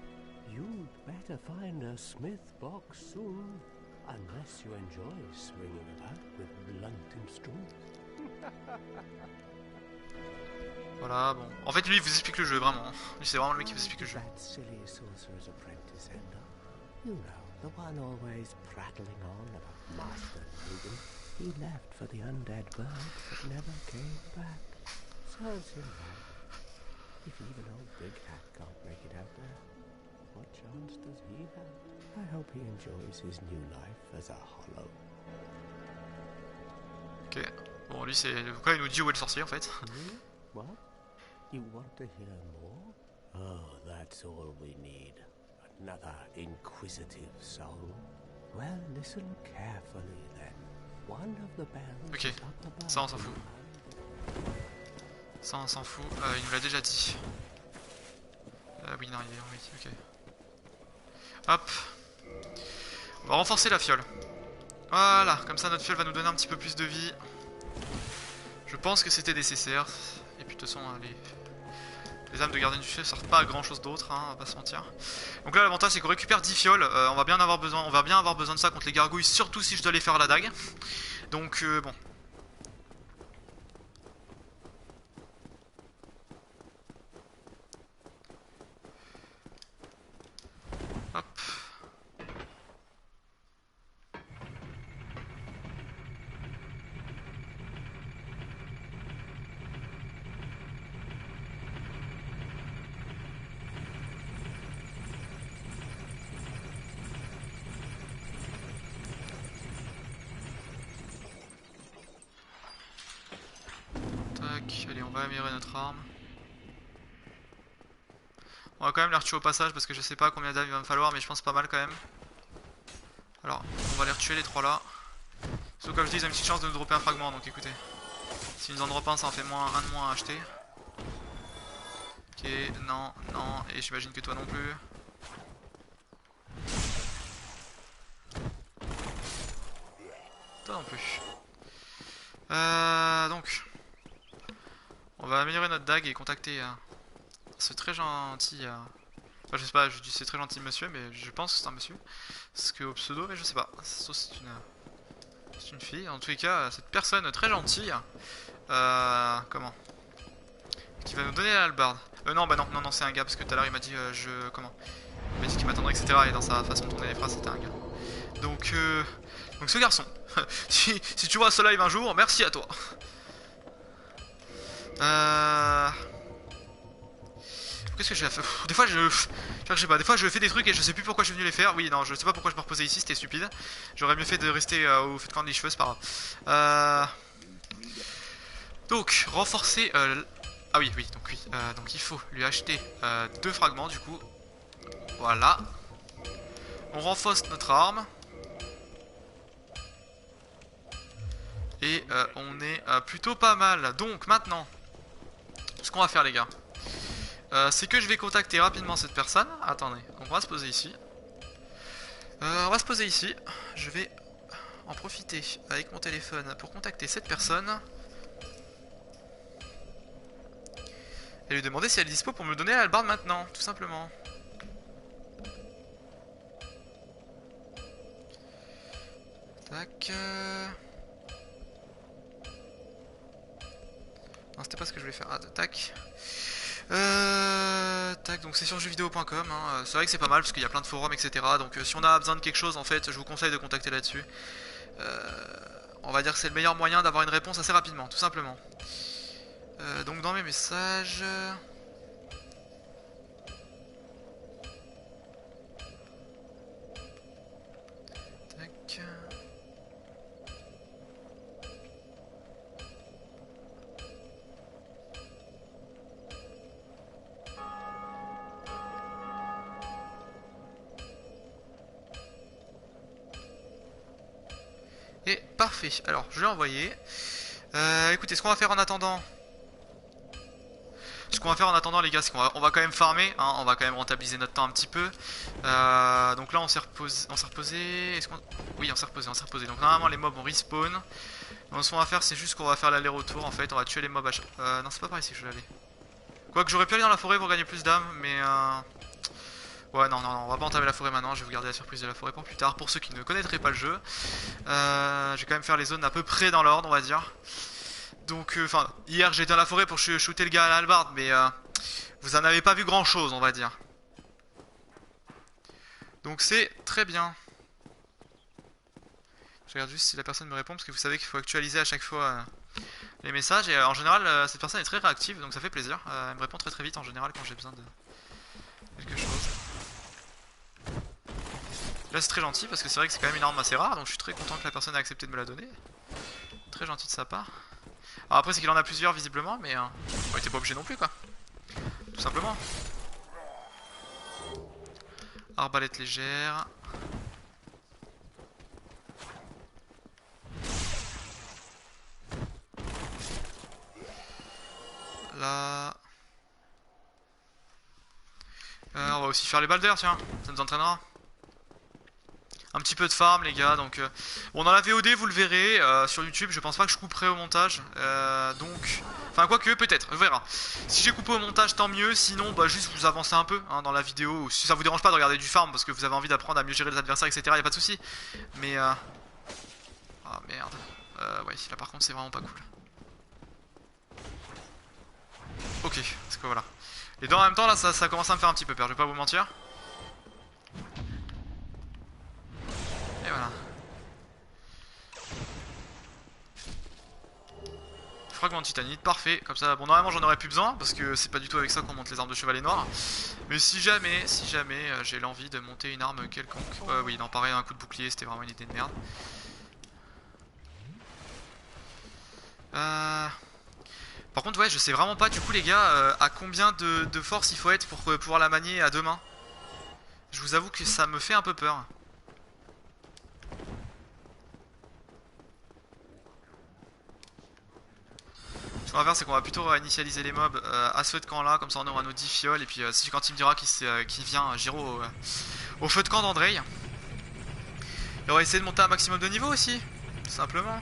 S3: You'd better find a smith box soon, unless you enjoy swinging about with blunt instruments.
S1: Voilà, bon. En fait, lui, il vous explique le jeu, vraiment. Lui, c'est vraiment le mec qui vous explique le jeu.
S3: That silly sorcerer's apprentice, Ender. You know, the one always prattling on about Master Logan. He left for the undead bird, but never came back. Serves him right. If even old Big Hat can't make it out there, what chance does he have? I hope he enjoys his new life as a hollow.
S1: Ok. Bon, lui, c'est. Pourquoi il nous dit où est le sorcier en fait?
S3: What? You want to hear more? Oh, that's all we need. Another inquisitive soul. Well, listen carefully then. One of the bells
S1: Ok,
S3: is up above.
S1: ça on s'en fout. Ça on s'en fout, il nous l'a déjà dit. Oui, non, il est oui, ok. Hop. On va renforcer la fiole. Voilà, comme ça notre fiole va nous donner un petit peu plus de vie. Je pense que c'était nécessaire. Et puis de toute façon, les âmes de gardien du chef servent pas à grand chose d'autre, hein, on va pas se mentir. Donc là l'avantage c'est qu'on récupère 10 fioles, on va bien avoir besoin de ça contre les gargouilles, surtout si je dois les faire à la dague. Donc bon. Hop. Allez, on va améliorer notre arme. On va quand même les retuer au passage parce que je sais pas combien d'âmes il va me falloir, mais je pense pas mal quand même. Alors, on va les retuer les trois là. Sauf comme je dis, ils ont une petite chance de nous dropper un fragment, donc écoutez. S'il nous en drop un, ça en fait un de moins à acheter. Ok, non, non, et j'imagine que toi non plus. Toi non plus. Donc, on va améliorer notre dague et contacter ce très gentil... Enfin, je sais pas, je dis c'est très gentil monsieur, mais je pense que c'est un monsieur. Parce que au pseudo, mais je sais pas. Sauf c'est une fille. En tous les cas, cette personne très gentille... comment qui va nous donner la hallebarde. Non, bah non, non, non, c'est un gars, parce que tout à l'heure il m'a dit, comment il m'a dit qu'il m'attendrait, etc. Et dans sa façon de tourner les phrases, c'était un gars. Donc ce garçon, si tu vois ce live un jour, merci à toi. Qu'est-ce que j'ai à faire? Des fois je sais pas, des fois je fais des trucs et je sais plus pourquoi je suis venu les faire. Oui, non, je sais pas pourquoi je me reposais ici, c'était stupide. J'aurais mieux fait de rester au fait de camp des cheveux, c'est pas grave. Donc, renforcer... Ah oui, oui, donc oui. Donc il faut lui acheter 2 fragments, du coup. Voilà. On renforce notre arme. Et on est plutôt pas mal. Donc, maintenant, ce qu'on va faire, les gars, c'est que je vais contacter rapidement cette personne. Attendez, on va se poser ici. On va se poser ici. Je vais en profiter avec mon téléphone pour contacter cette personne. Et lui demander si elle est dispo pour me donner la hallebarde maintenant, tout simplement. Tac. Non, c'était pas ce que je voulais faire. Ah, tac. Tac, donc c'est sur jeuxvideo.com. Hein. C'est vrai que c'est pas mal parce qu'il y a plein de forums, etc. Donc si on a besoin de quelque chose, en fait, je vous conseille de contacter là-dessus. On va dire que c'est le meilleur moyen d'avoir une réponse assez rapidement, tout simplement. Donc dans mes messages... Tac. Et parfait, alors je l'ai envoyé. Écoutez, ce qu'on va faire en attendant... les gars, c'est qu'on va quand même farmer, hein, on va quand même rentabiliser notre temps un petit peu. Donc là on s'est reposé, est-ce qu'on... Oui, on s'est reposé, donc normalement les mobs on respawn. Donc ce qu'on va faire, c'est juste qu'on va faire l'aller-retour en fait, on va tuer les mobs à chaque... non, c'est pas par ici que je vais aller. Quoique j'aurais pu aller dans la forêt pour gagner plus d'âme, mais... Ouais, non, non, non, on va pas entamer la forêt maintenant, je vais vous garder la surprise de la forêt pour plus tard. Pour ceux qui ne connaîtraient pas le jeu, je vais quand même faire les zones à peu près dans l'ordre, on va dire. Donc, enfin, hier j'étais dans la forêt pour shooter le gars à la hallebarde, mais vous en avez pas vu grand chose, on va dire. Donc c'est très bien. Je regarde juste si la personne me répond, parce que vous savez qu'il faut actualiser à chaque fois les messages. Et en général, cette personne est très réactive, donc ça fait plaisir. Elle me répond très très vite en général quand j'ai besoin de quelque chose. Là c'est très gentil, parce que c'est vrai que c'est quand même une arme assez rare, donc je suis très content que la personne ait accepté de me la donner. Très gentil de sa part. Alors après c'est qu'il en a plusieurs visiblement, mais on était pas obligé non plus quoi. Tout simplement. Arbalète légère. Là. On va aussi faire les balles d'air, tiens, ça nous entraînera. Un petit peu de farm les gars, donc bon, dans la VOD vous le verrez, sur YouTube je pense pas que je couperai au montage, donc, enfin quoique peut-être, on verra. Si j'ai coupé au montage tant mieux, sinon bah juste vous avancez un peu hein, dans la vidéo, si ça vous dérange pas de regarder du farm parce que vous avez envie d'apprendre à mieux gérer les adversaires etc, y a pas de souci. Mais ah merde, ouais là par contre c'est vraiment pas cool. Ok, parce que voilà. Les deux en même temps là ça commence à me faire un petit peu peur, je vais pas vous mentir. Et voilà. Fragment de titanite, parfait. Comme ça, bon normalement j'en aurais plus besoin parce que c'est pas du tout avec ça qu'on monte les armes de chevalier noir. Mais si jamais j'ai l'envie de monter une arme quelconque. Oui, non, pareil, un coup de bouclier, c'était vraiment une idée de merde. Par contre, ouais, je sais vraiment pas du coup les gars à combien de force il faut être pour pouvoir la manier à deux mains. Je vous avoue que ça me fait un peu peur. Ce qu'on va faire, c'est qu'on va plutôt initialiser les mobs à ce feu de camp là, comme ça on aura nos 10 fioles. Et puis si quand il me dira qu'il vient, j'irai au feu de camp d'Andrei. Et on va essayer de monter un maximum de niveau aussi, tout simplement.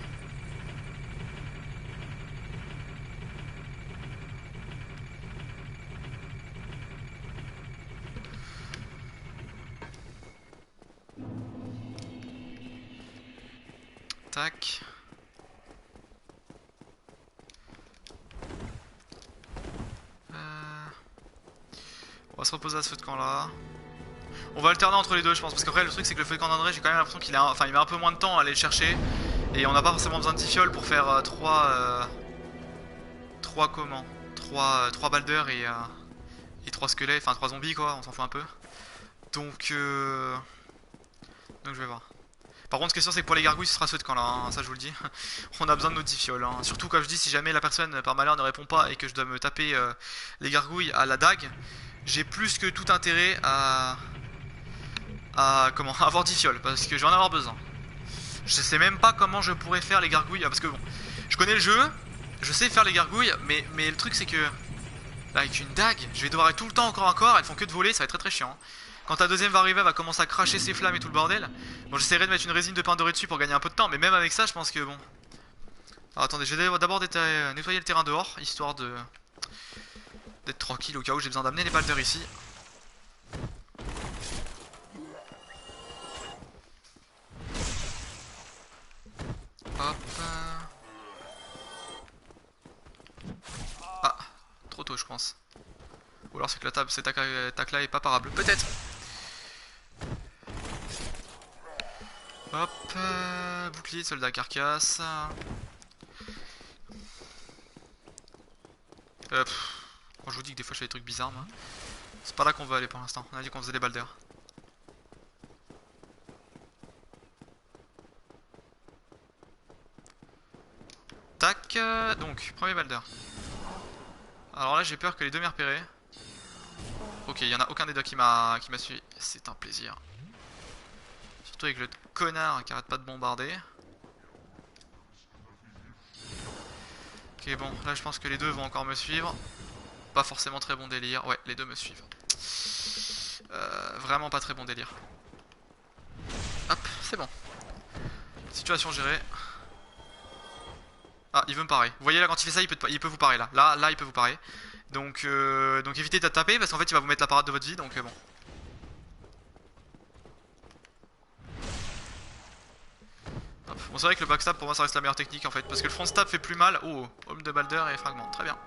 S1: Tac. On va se reposer à ce feu de camp là. On va alterner entre les deux je pense, parce qu'après le truc c'est que le feu de camp d'André, j'ai quand même l'impression qu'il il met un peu moins de temps à aller le chercher. Et on n'a pas forcément besoin de 10 fioles pour faire 3 balders et 3 squelettes, enfin 3 zombies quoi, on s'en fout un peu. Donc je vais voir. Par contre ce qui est sûr c'est que pour les gargouilles ce sera ce feu de camp là, hein, ça je vous le dis. On a besoin de nos 10 fioles, hein. Surtout comme je dis, si jamais la personne par malheur ne répond pas et que je dois me taper les gargouilles à la dague, j'ai plus que tout intérêt à avoir 10 fioles, parce que je vais en avoir besoin. Je sais même pas comment je pourrais faire les gargouilles, parce que bon, je connais le jeu, je sais faire les gargouilles, mais le truc c'est que là, avec une dague, je vais devoir être tout le temps encore à corps, elles font que de voler, ça va être très très chiant. Quand la deuxième va arriver, elle va commencer à cracher ses flammes et tout le bordel. Bon, j'essaierai de mettre une résine de pain doré dessus pour gagner un peu de temps, mais même avec ça, je pense que bon. Alors attendez, je vais d'abord nettoyer le terrain dehors, histoire d'être tranquille au cas où j'ai besoin d'amener les balders ici. Hop. Ah, trop tôt je pense. Ou alors c'est que la table, cette attaque là est pas parable. Peut-être. Hop. Bouclier de soldat carcasse. Quand je vous dis que des fois je fais des trucs bizarres moi. C'est pas là qu'on veut aller pour l'instant. On a dit qu'on faisait des balders. Tac, donc, premier balder. Alors là j'ai peur que les deux m'aient repéré. Ok, il y en a aucun des deux qui m'a suivi. C'est un plaisir. Surtout avec le connard qui arrête pas de bombarder. Ok bon, là je pense que les deux vont encore me suivre. Pas forcément très bon délire. Ouais, les deux me suivent. Vraiment pas très bon délire. Hop, c'est bon. Situation gérée. Ah, il veut me parer. Vous voyez là, quand il fait ça, il peut vous parer là. Là, il peut vous parer. Donc évitez de taper parce qu'en fait, il va vous mettre la parade de votre vie. Donc bon. Hop. Bon, c'est vrai que le backstab pour moi, ça reste la meilleure technique en fait. Parce que le front stab fait plus mal. Oh, homme de balder et fragment. Très bien.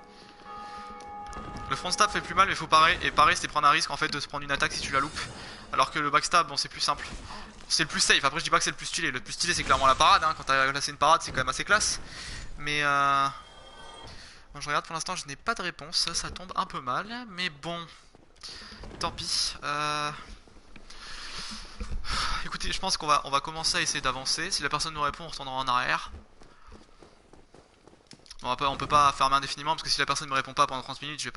S1: Le front stab fait plus mal, mais faut parer. Et parer, c'est prendre un risque en fait de se prendre une attaque si tu la loupes. Alors que le backstab, bon, c'est plus simple. C'est le plus safe. Après, je dis pas que c'est le plus stylé. Le plus stylé, c'est clairement la parade. Hein. Quand t'as classé une parade, c'est quand même assez classe. Mais bon, je regarde pour l'instant, je n'ai pas de réponse. Ça tombe un peu mal. Mais bon, tant pis. Écoutez, je pense qu'on va commencer à essayer d'avancer. Si la personne nous répond, on retournera en arrière. Bon, on peut pas farmer indéfiniment parce que si la personne ne me répond pas pendant 30 minutes, je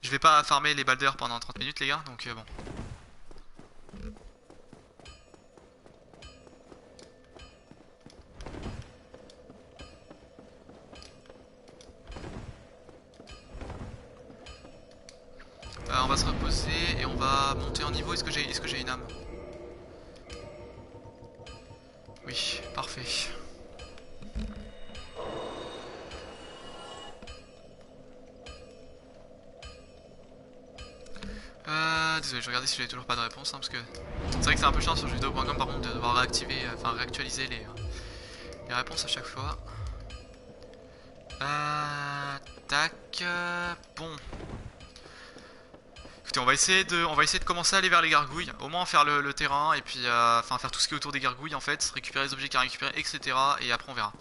S1: vais pas farmer les balders pendant 30 minutes, les gars. Donc bon. On va se reposer et on va monter en niveau. Est-ce que j'ai une âme? Oui, parfait. Désolé, je regardais si j'avais toujours pas de réponse, hein, parce que c'est vrai que c'est un peu chiant sur jeuxvideo.com par contre de devoir réactualiser les réponses à chaque fois. Tac. Bon. Écoutez, on va essayer de commencer à aller vers les gargouilles, au moins faire le terrain et puis faire tout ce qui est autour des gargouilles en fait, récupérer les objets qu'il y a à récupérer, etc. Et après on verra.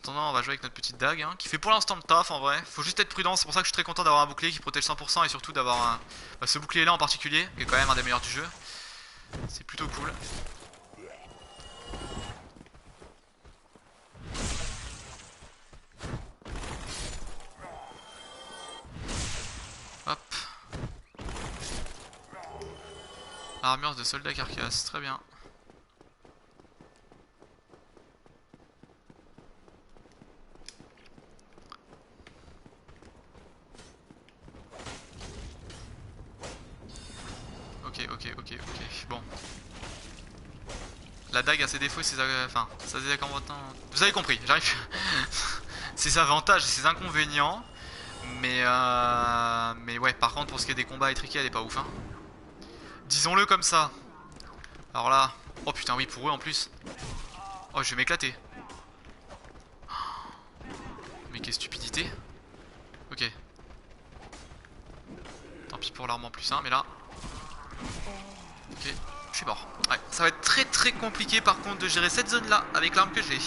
S1: En attendant, on va jouer avec notre petite dague, hein, qui fait pour l'instant le taf en vrai. Faut juste être prudent, c'est pour ça que je suis très content d'avoir un bouclier qui protège 100% et surtout d'avoir ce bouclier là en particulier, qui est quand même un des meilleurs du jeu. C'est plutôt cool. Hop. Armure de soldat carcasse, très bien. ok. Bon. La dague a ses défauts et ses... Enfin, ça ses inconvénients... Vous avez compris, j'arrive. Ses avantages et ses inconvénients. Mais ouais, par contre, pour ce qui est des combats étriqués, elle est pas ouf, hein. Disons-le comme ça. Alors là... Oh putain, oui, pour eux en plus. Oh, je vais m'éclater. Mais quelle stupidité. Ok. Tant pis pour l'arme en plus, hein, mais là... Ok, je suis mort. Ouais, ça va être très compliqué par contre de gérer cette zone là avec l'arme que j'ai.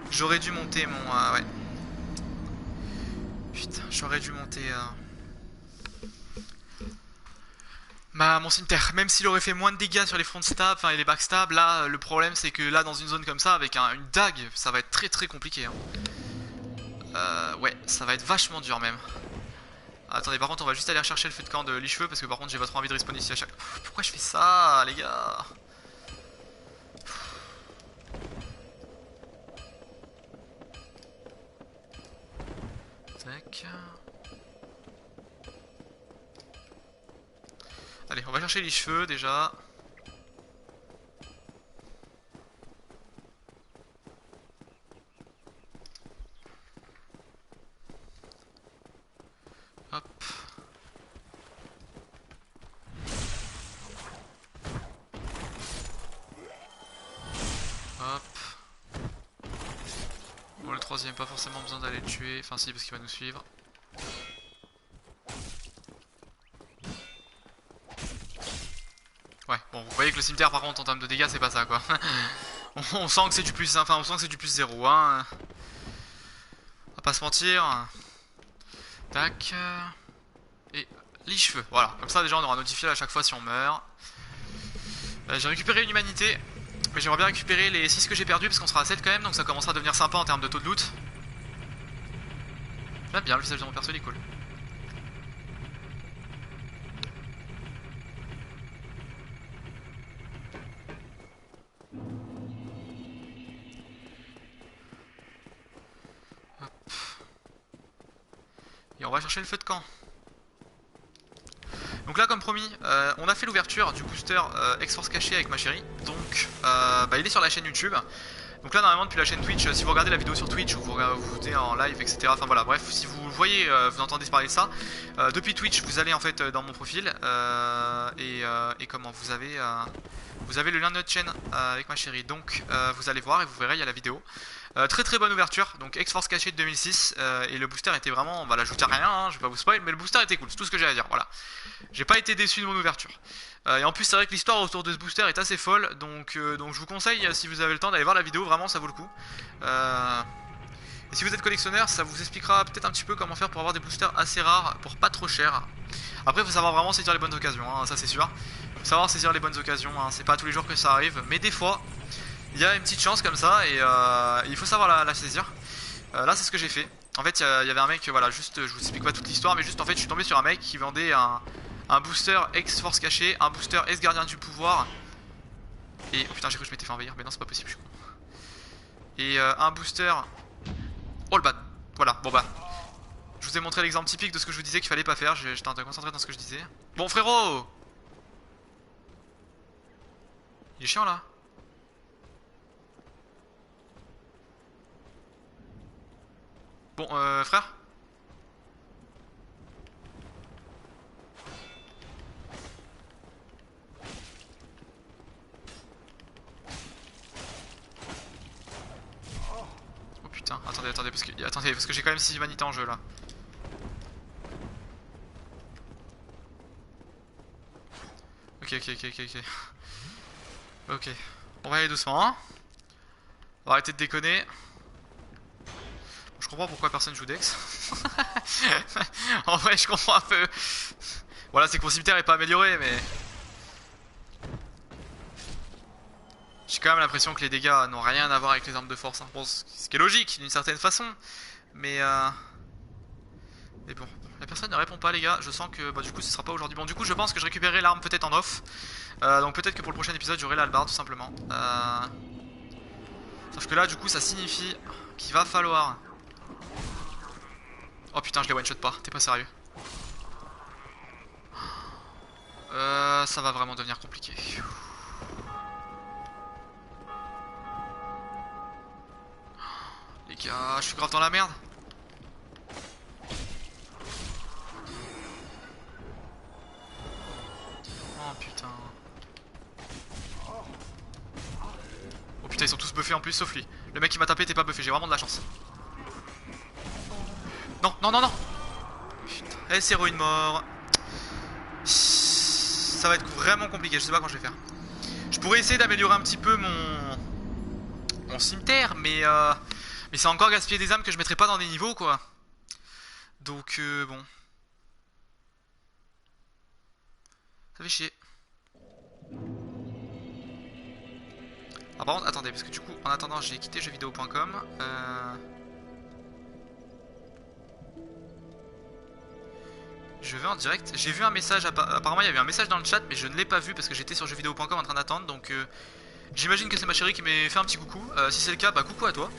S1: J'aurais dû monter mon... ouais. Putain, j'aurais dû monter... mon cimetière. Même s'il aurait fait moins de dégâts sur les front stabs, enfin et les backstabs, là le problème c'est que là dans une zone comme ça avec une dague, ça va être très compliqué. Hein. Ouais, ça va être vachement dur même. Attendez, par contre on va juste aller rechercher le feu de camp de Licheveux parce que par contre j'ai pas trop envie de respawn ici à chaque... Pourquoi je fais ça les gars? Tac. Allez, on va chercher Licheveux déjà. Hop. Hop. Bon, le troisième, pas forcément besoin d'aller le tuer. Enfin, si, parce qu'il va nous suivre. Ouais, bon, vous voyez que le cimetière, par contre, en termes de dégâts, c'est pas ça, quoi. on sent que c'est du plus... Enfin, on sent que c'est du plus 0, hein. On va pas se mentir. Tac. Et Licheveux, voilà. Comme ça, déjà, on aura notifié à chaque fois si on meurt. J'ai récupéré une humanité. Mais j'aimerais bien récupérer les 6 que j'ai perdus parce qu'on sera à 7 quand même, donc ça commencera à devenir sympa en termes de taux de loot. J'aime bien le visage de mon perso, il est cool. Hop. Et on va chercher le feu de camp. Donc là, comme promis, on a fait l'ouverture du booster X-Force caché avec ma chérie. Donc il est sur la chaîne YouTube. Donc là, normalement, depuis la chaîne Twitch, si vous regardez la vidéo sur Twitch ou vous êtes en live, etc. Enfin voilà, bref, si vous voyez, vous entendez parler de ça, depuis Twitch, vous allez en fait dans mon profil et comment vous avez le lien de notre chaîne avec ma chérie. Donc vous allez voir et vous verrez, il y a la vidéo. Très bonne ouverture, donc X-Force caché de 2006 et le booster était vraiment, là je vous dis rien, hein, je vais pas vous spoil, mais le booster était cool, c'est tout ce que j'ai à dire, voilà. J'ai pas été déçu de mon ouverture. Et en plus c'est vrai que l'histoire autour de ce booster est assez folle, donc je vous conseille, si vous avez le temps, d'aller voir la vidéo, vraiment ça vaut le coup. Et si vous êtes collectionneur, ça vous expliquera peut-être un petit peu comment faire pour avoir des boosters assez rares, pour pas trop cher. Après il faut savoir vraiment saisir les bonnes occasions, hein, ça c'est sûr. Faut savoir saisir les bonnes occasions, hein, c'est pas tous les jours que ça arrive, mais des fois... Il y a une petite chance comme ça et il faut savoir la saisir. Là c'est ce que j'ai fait. En fait il y avait un mec, voilà, juste je vous explique pas toute l'histoire, mais juste en fait je suis tombé sur un mec qui vendait un booster X-Force caché, un booster S-Gardien du pouvoir. Et oh putain, j'ai cru que je m'étais fait envahir, mais non c'est pas possible, je suis con. Et un booster... Oh le bat. Voilà, bon bah je vous ai montré l'exemple typique de ce que je vous disais qu'il fallait pas faire. J'étais en train de me concentrer dans ce que je disais. Bon frérot, il est chiant là. Bon, frère. Oh putain, attendez, parce que j'ai quand même 6 humanités en jeu là. Ok. Ok, on va aller doucement, hein. On va arrêter de déconner. Je comprends pourquoi personne joue Dex. En vrai, je comprends un peu. Voilà, c'est que mon cimetière est pas amélioré, mais... J'ai quand même l'impression que les dégâts n'ont rien à voir avec les armes de force. Hein. Bon, ce qui est logique, d'une certaine façon. Mais bon, la personne ne répond pas, les gars. Je sens que du coup, ce sera pas aujourd'hui. Bon, du coup, je pense que je récupérerai l'arme peut-être en off. Donc peut-être que pour le prochain épisode, j'aurai l'hallebarde, tout simplement. Sauf que là, du coup, ça signifie qu'il va falloir... Oh putain, je les one shot pas, t'es pas sérieux. Ça va vraiment devenir compliqué. Les gars, je suis grave dans la merde. Oh putain. Oh putain, ils sont tous buffés en plus, sauf lui. Le mec qui m'a tapé était pas buffé, j'ai vraiment de la chance. Non, non, non, non. Putain, SRO une mort. Ça va être vraiment compliqué, je sais pas quand je vais faire. Je pourrais essayer d'améliorer un petit peu mon cimetière, mais c'est encore gaspiller des âmes que je mettrai pas dans des niveaux, quoi. Donc, bon. Ça fait chier. Ah, par contre, attendez, parce que du coup, en attendant, j'ai quitté jeuxvideo.com. Je vais en direct. J'ai vu un message, apparemment il y avait un message dans le chat, mais je ne l'ai pas vu parce que j'étais sur jeuxvideo.com en train d'attendre. Donc j'imagine que c'est ma chérie qui m'a fait un petit coucou. Si c'est le cas, bah coucou à toi.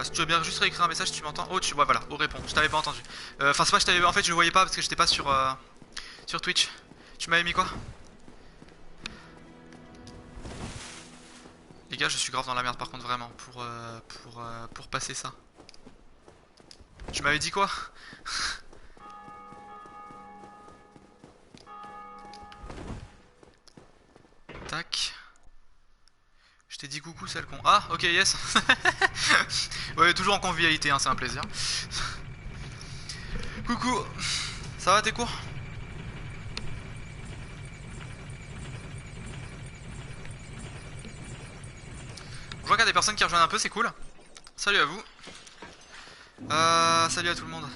S1: Si tu veux bien juste réécrire un message si tu m'entends. Oh, ouais, voilà, oh réponds, je t'avais pas entendu. Enfin, c'est pas que je t'avais. En fait, je voyais pas parce que j'étais pas sur Twitch. Tu m'avais mis quoi? Les gars, je suis grave dans la merde par contre, vraiment, pour passer ça. Tu m'avais dit quoi? Tac. Je t'ai dit coucou, sale con. Ah, ok, yes. Ouais, toujours en convivialité, hein, c'est un plaisir. Coucou. Ça va, tes cours? Je vois qu'il y a des personnes qui rejoignent un peu, c'est cool. Salut à vous. Salut à tout le monde.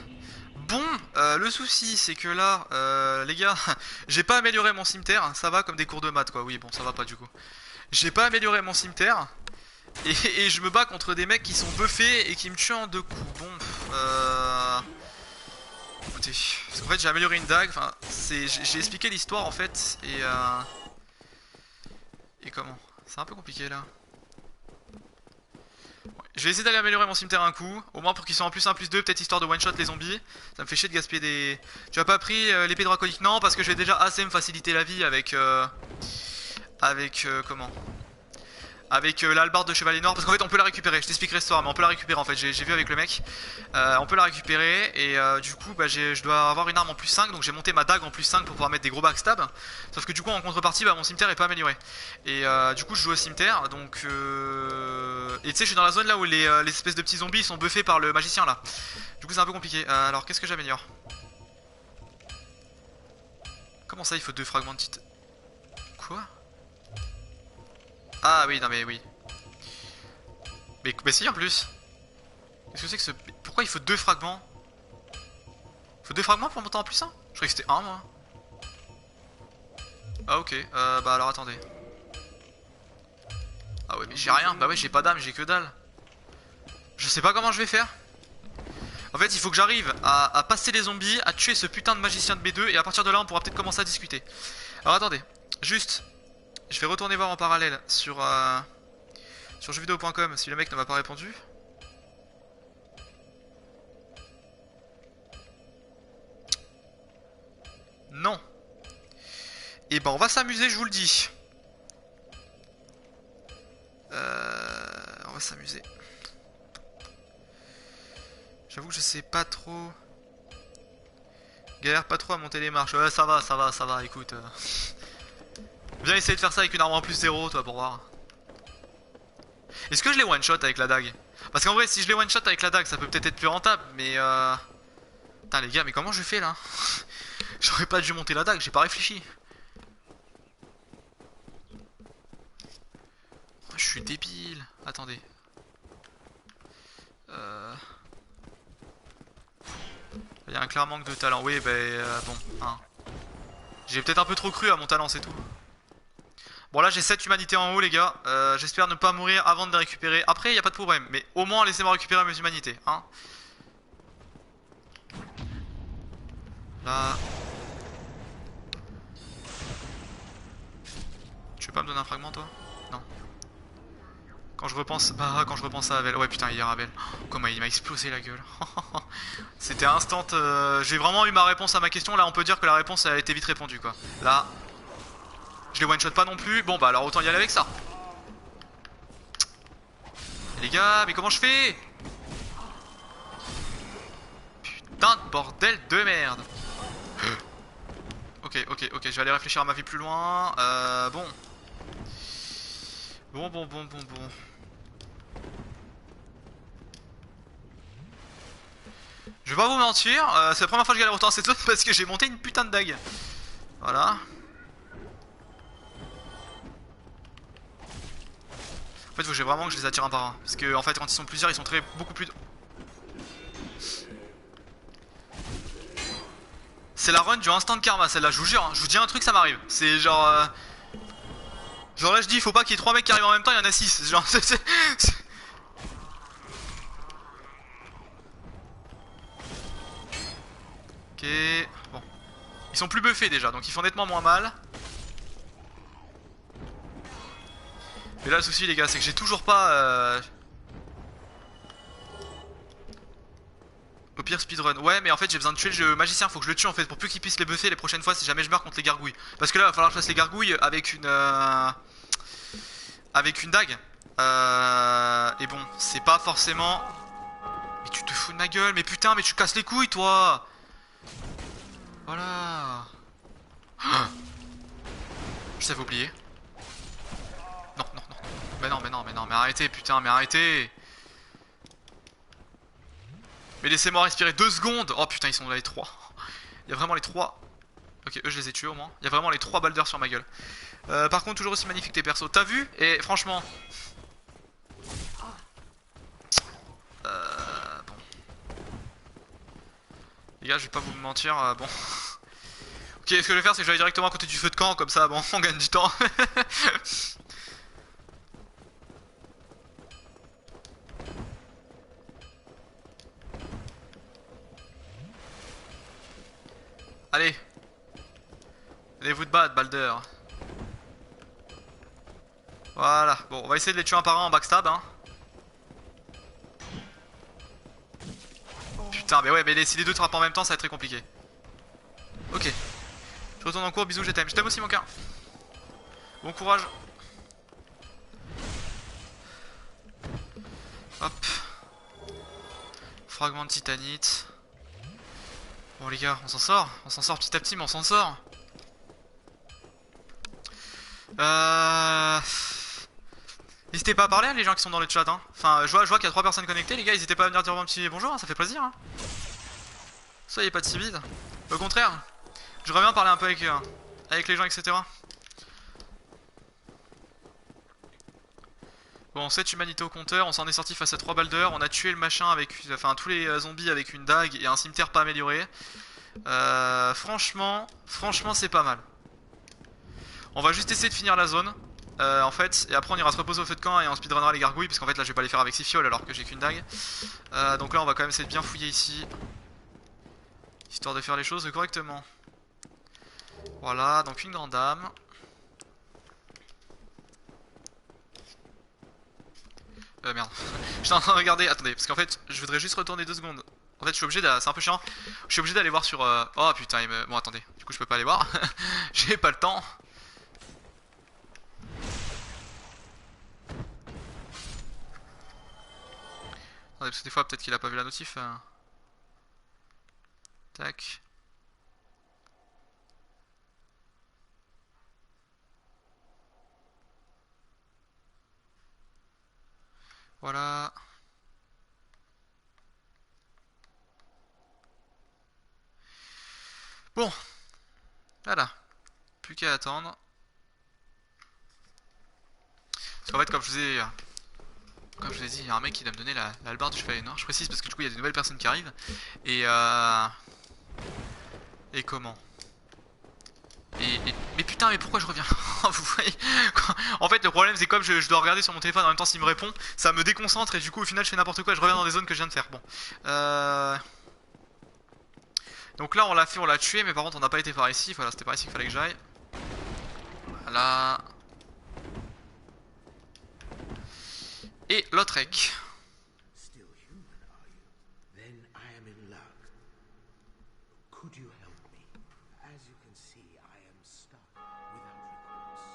S1: Bon, le souci c'est que là, les gars, j'ai pas amélioré mon cimetière. Ça va comme des cours de maths, quoi. Oui, bon, ça va pas du coup. J'ai pas amélioré mon cimetière. Et je me bats contre des mecs qui sont buffés et qui me tuent en 2 coups. Bon, écoutez, parce qu'en fait j'ai amélioré une dague. Enfin, j'ai expliqué l'histoire en fait. Et comment? C'est un peu compliqué là. Je vais essayer d'aller améliorer mon cimetière un coup, au moins pour qu'ils soient en plus 1 plus 2, peut-être histoire de one shot les zombies. Ça me fait chier de gaspiller des... Tu as pas pris l'épée draconique? Non, parce que je vais déjà assez me faciliter la vie avec... comment? Avec l'hallebarde de chevalier noir, parce qu'en fait on peut la récupérer, je t'expliquerai ce soir, mais on peut la récupérer en fait, j'ai vu avec le mec. On peut la récupérer, et du coup bah, je dois avoir une arme en plus 5, donc j'ai monté ma dague en plus 5 pour pouvoir mettre des gros backstabs. Sauf que du coup en contrepartie, bah, mon cimetière est pas amélioré. Et du coup je joue au cimetière, donc... Et tu sais, je suis dans la zone là où les espèces de petits zombies sont buffés par le magicien là. Du coup c'est un peu compliqué. Alors qu'est-ce que j'améliore? Comment ça il faut 2 fragments de titre? Quoi? Ah oui, non mais oui. Mais si en plus. Qu'est-ce que c'est que ce... Pourquoi il faut 2 fragments? Il faut 2 fragments pour monter en plus 1? Je croyais que c'était 1 moi. Ah ok, bah alors attendez. Ah ouais mais j'ai rien, bah ouais j'ai pas d'âme, j'ai que dalle. Je sais pas comment je vais faire. En fait il faut que j'arrive à passer les zombies, à tuer ce putain de magicien de B2 et à partir de là on pourra peut-être commencer à discuter. Alors attendez, juste... Je vais retourner voir en parallèle sur jeuxvideo.com si le mec ne m'a pas répondu. Non. Et ben on va s'amuser, je vous le dis. On va s'amuser. J'avoue que je sais pas trop. Galère pas trop à monter les marches. Ouais ça va, écoute. Viens essayer de faire ça avec une arme en plus 0 toi pour voir. Est-ce que je les one shot avec la dague? Parce qu'en vrai si je les one shot avec la dague ça peut peut-être être plus rentable. Mais putain les gars mais comment je fais là? J'aurais pas dû monter la dague, j'ai pas réfléchi. Je suis débile. Attendez. Il y a un clair manque de talent. Oui bah bon hein. J'ai peut-être un peu trop cru à mon talent c'est tout. Bon là j'ai 7 humanités en haut les gars, j'espère ne pas mourir avant de les récupérer. Après y a pas de problème, mais au moins laissez-moi récupérer mes humanités hein. Là. Tu veux pas me donner un fragment toi? Non. Quand je repense à Abel. Ouais putain hier Abel. Comment il m'a explosé la gueule. C'était instant. J'ai vraiment eu ma réponse à ma question. Là on peut dire que la réponse a été vite répondue quoi. Là. Je les one shot pas non plus. Bon bah alors autant y aller avec ça. Et les gars, mais comment je fais? Putain de bordel de merde. Ok, je vais aller réfléchir à ma vie plus loin. Bon. Bon. Je vais pas vous mentir, c'est la première fois que je galère autant à cette zone parce que j'ai monté une putain de dague. Voilà. En fait, faut que j'ai vraiment que je les attire un par un. Parce que, en fait, quand ils sont plusieurs, ils sont beaucoup plus. C'est la run du instant karma, celle-là, je vous jure. Hein. Je vous dis un truc, ça m'arrive. C'est genre. Genre là, je dis, faut pas qu'il y ait 3 mecs qui arrivent en même temps, il y en a 6. Genre, Ok. Bon. Ils sont plus buffés déjà, donc ils font nettement moins mal. Mais là, le souci, les gars, c'est que j'ai toujours pas. Au pire speedrun. Ouais mais en fait j'ai besoin de tuer le magicien, faut que je le tue en fait pour plus qu'il puisse les buffer les prochaines fois si jamais je meurs contre les gargouilles. Parce que là il va falloir que je fasse les gargouilles avec une dague. Et bon, c'est pas forcément. Mais tu te fous de ma gueule, mais putain, mais tu casses les couilles toi. Voilà. Je savais oublier. Non. Mais arrêtez putain, mais arrêtez. Mais laissez-moi respirer 2 secondes. Oh putain ils sont là les 3. Il y a vraiment les 3. Ok eux je les ai tués au moins. Il y a vraiment les 3 balders sur ma gueule. Par contre toujours aussi magnifique tes persos. T'as vu? Et franchement. Bon. Les gars je vais pas vous mentir. Bon. Ok ce que je vais faire c'est que je vais aller directement à côté du feu de camp. Comme ça bon on gagne du temps. Allez. Allez-vous de battre, Balder. Voilà. Bon, on va essayer de les tuer un par un en backstab, hein. Putain, mais ouais, mais si les deux trappent en même temps, ça va être très compliqué. Ok. Je retourne en cours, bisous, je t'aime. Je t'aime aussi, mon cœur. Bon courage. Hop. Fragment de titanite. Bon les gars, on s'en sort petit à petit mais on s'en sort. N'hésitez pas à parler hein, les gens qui sont dans le chat hein. Enfin je vois qu'il y a 3 personnes connectées les gars, n'hésitez pas à venir dire un petit bonjour, hein, ça fait plaisir hein. Soyez pas timides. Au contraire, je reviens parler un peu avec les gens etc. Bon 7 humanité au compteur, on s'en est sorti face à 3 balders, on a tué le machin avec, enfin tous les zombies avec une dague et un cimetière pas amélioré. Franchement c'est pas mal. On va juste essayer de finir la zone. En fait, et après on ira se reposer au feu de camp et on speedrunnera les gargouilles parce qu'en fait là je vais pas les faire avec 6 fioles alors que j'ai qu'une dague. Donc là on va quand même essayer de bien fouiller ici. Histoire de faire les choses correctement. Voilà, donc une grande dame. Merde. J'étais en train de regarder, attendez, parce qu'en fait je voudrais juste retourner 2 secondes. En fait je suis obligé d'aller, c'est un peu chiant. Je suis obligé d'aller voir sur... Oh putain, bon attendez, du coup je peux pas aller voir. J'ai pas le temps. Attendez, parce que des fois peut-être qu'il a pas vu la notif. Tac. Voilà. Bon. Voilà. Plus qu'à attendre. Parce qu'en fait, comme je vous ai... Comme je vous ai dit, il y a un mec qui doit me donner la hallebarde du chevalier noir. Je précise parce que du coup il y a des nouvelles personnes qui arrivent. Et comment mais putain, mais pourquoi je reviens? Vous voyez. En fait le problème c'est comme je dois regarder sur mon téléphone en même temps s'il me répond, ça me déconcentre et du coup au final je fais n'importe quoi et je reviens dans des zones que je viens de faire. Bon. Donc là on l'a fait, on l'a tué, mais par contre on n'a pas été par ici. Voilà, c'était par ici qu'il fallait que j'aille. Voilà. Et Lautrec.
S3: Still human, are you? Then I am in luck. Could you help me? As you can see, I am stuck without recourse.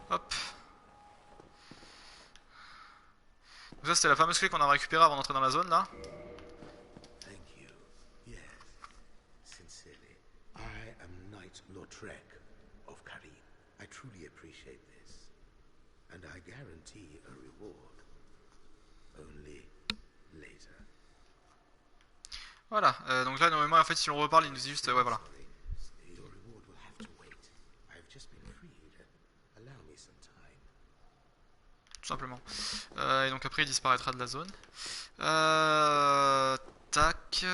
S1: Hop. Donc ça c'était la fameuse clé qu'on a récupérée avant d'entrer dans la zone là.
S3: Thank you. Yes, sincerely. I am Knight Lautrec of Karim. I truly appreciate this. And I guarantee a reward. Only later.
S1: Voilà, donc là normalement en fait si on reparle il nous dit juste ouais voilà.
S3: Sorry. Your reward will have to wait. I've just been freed. Allow me some time.
S1: Tout simplement. Et donc après il disparaîtra de la zone. Tac.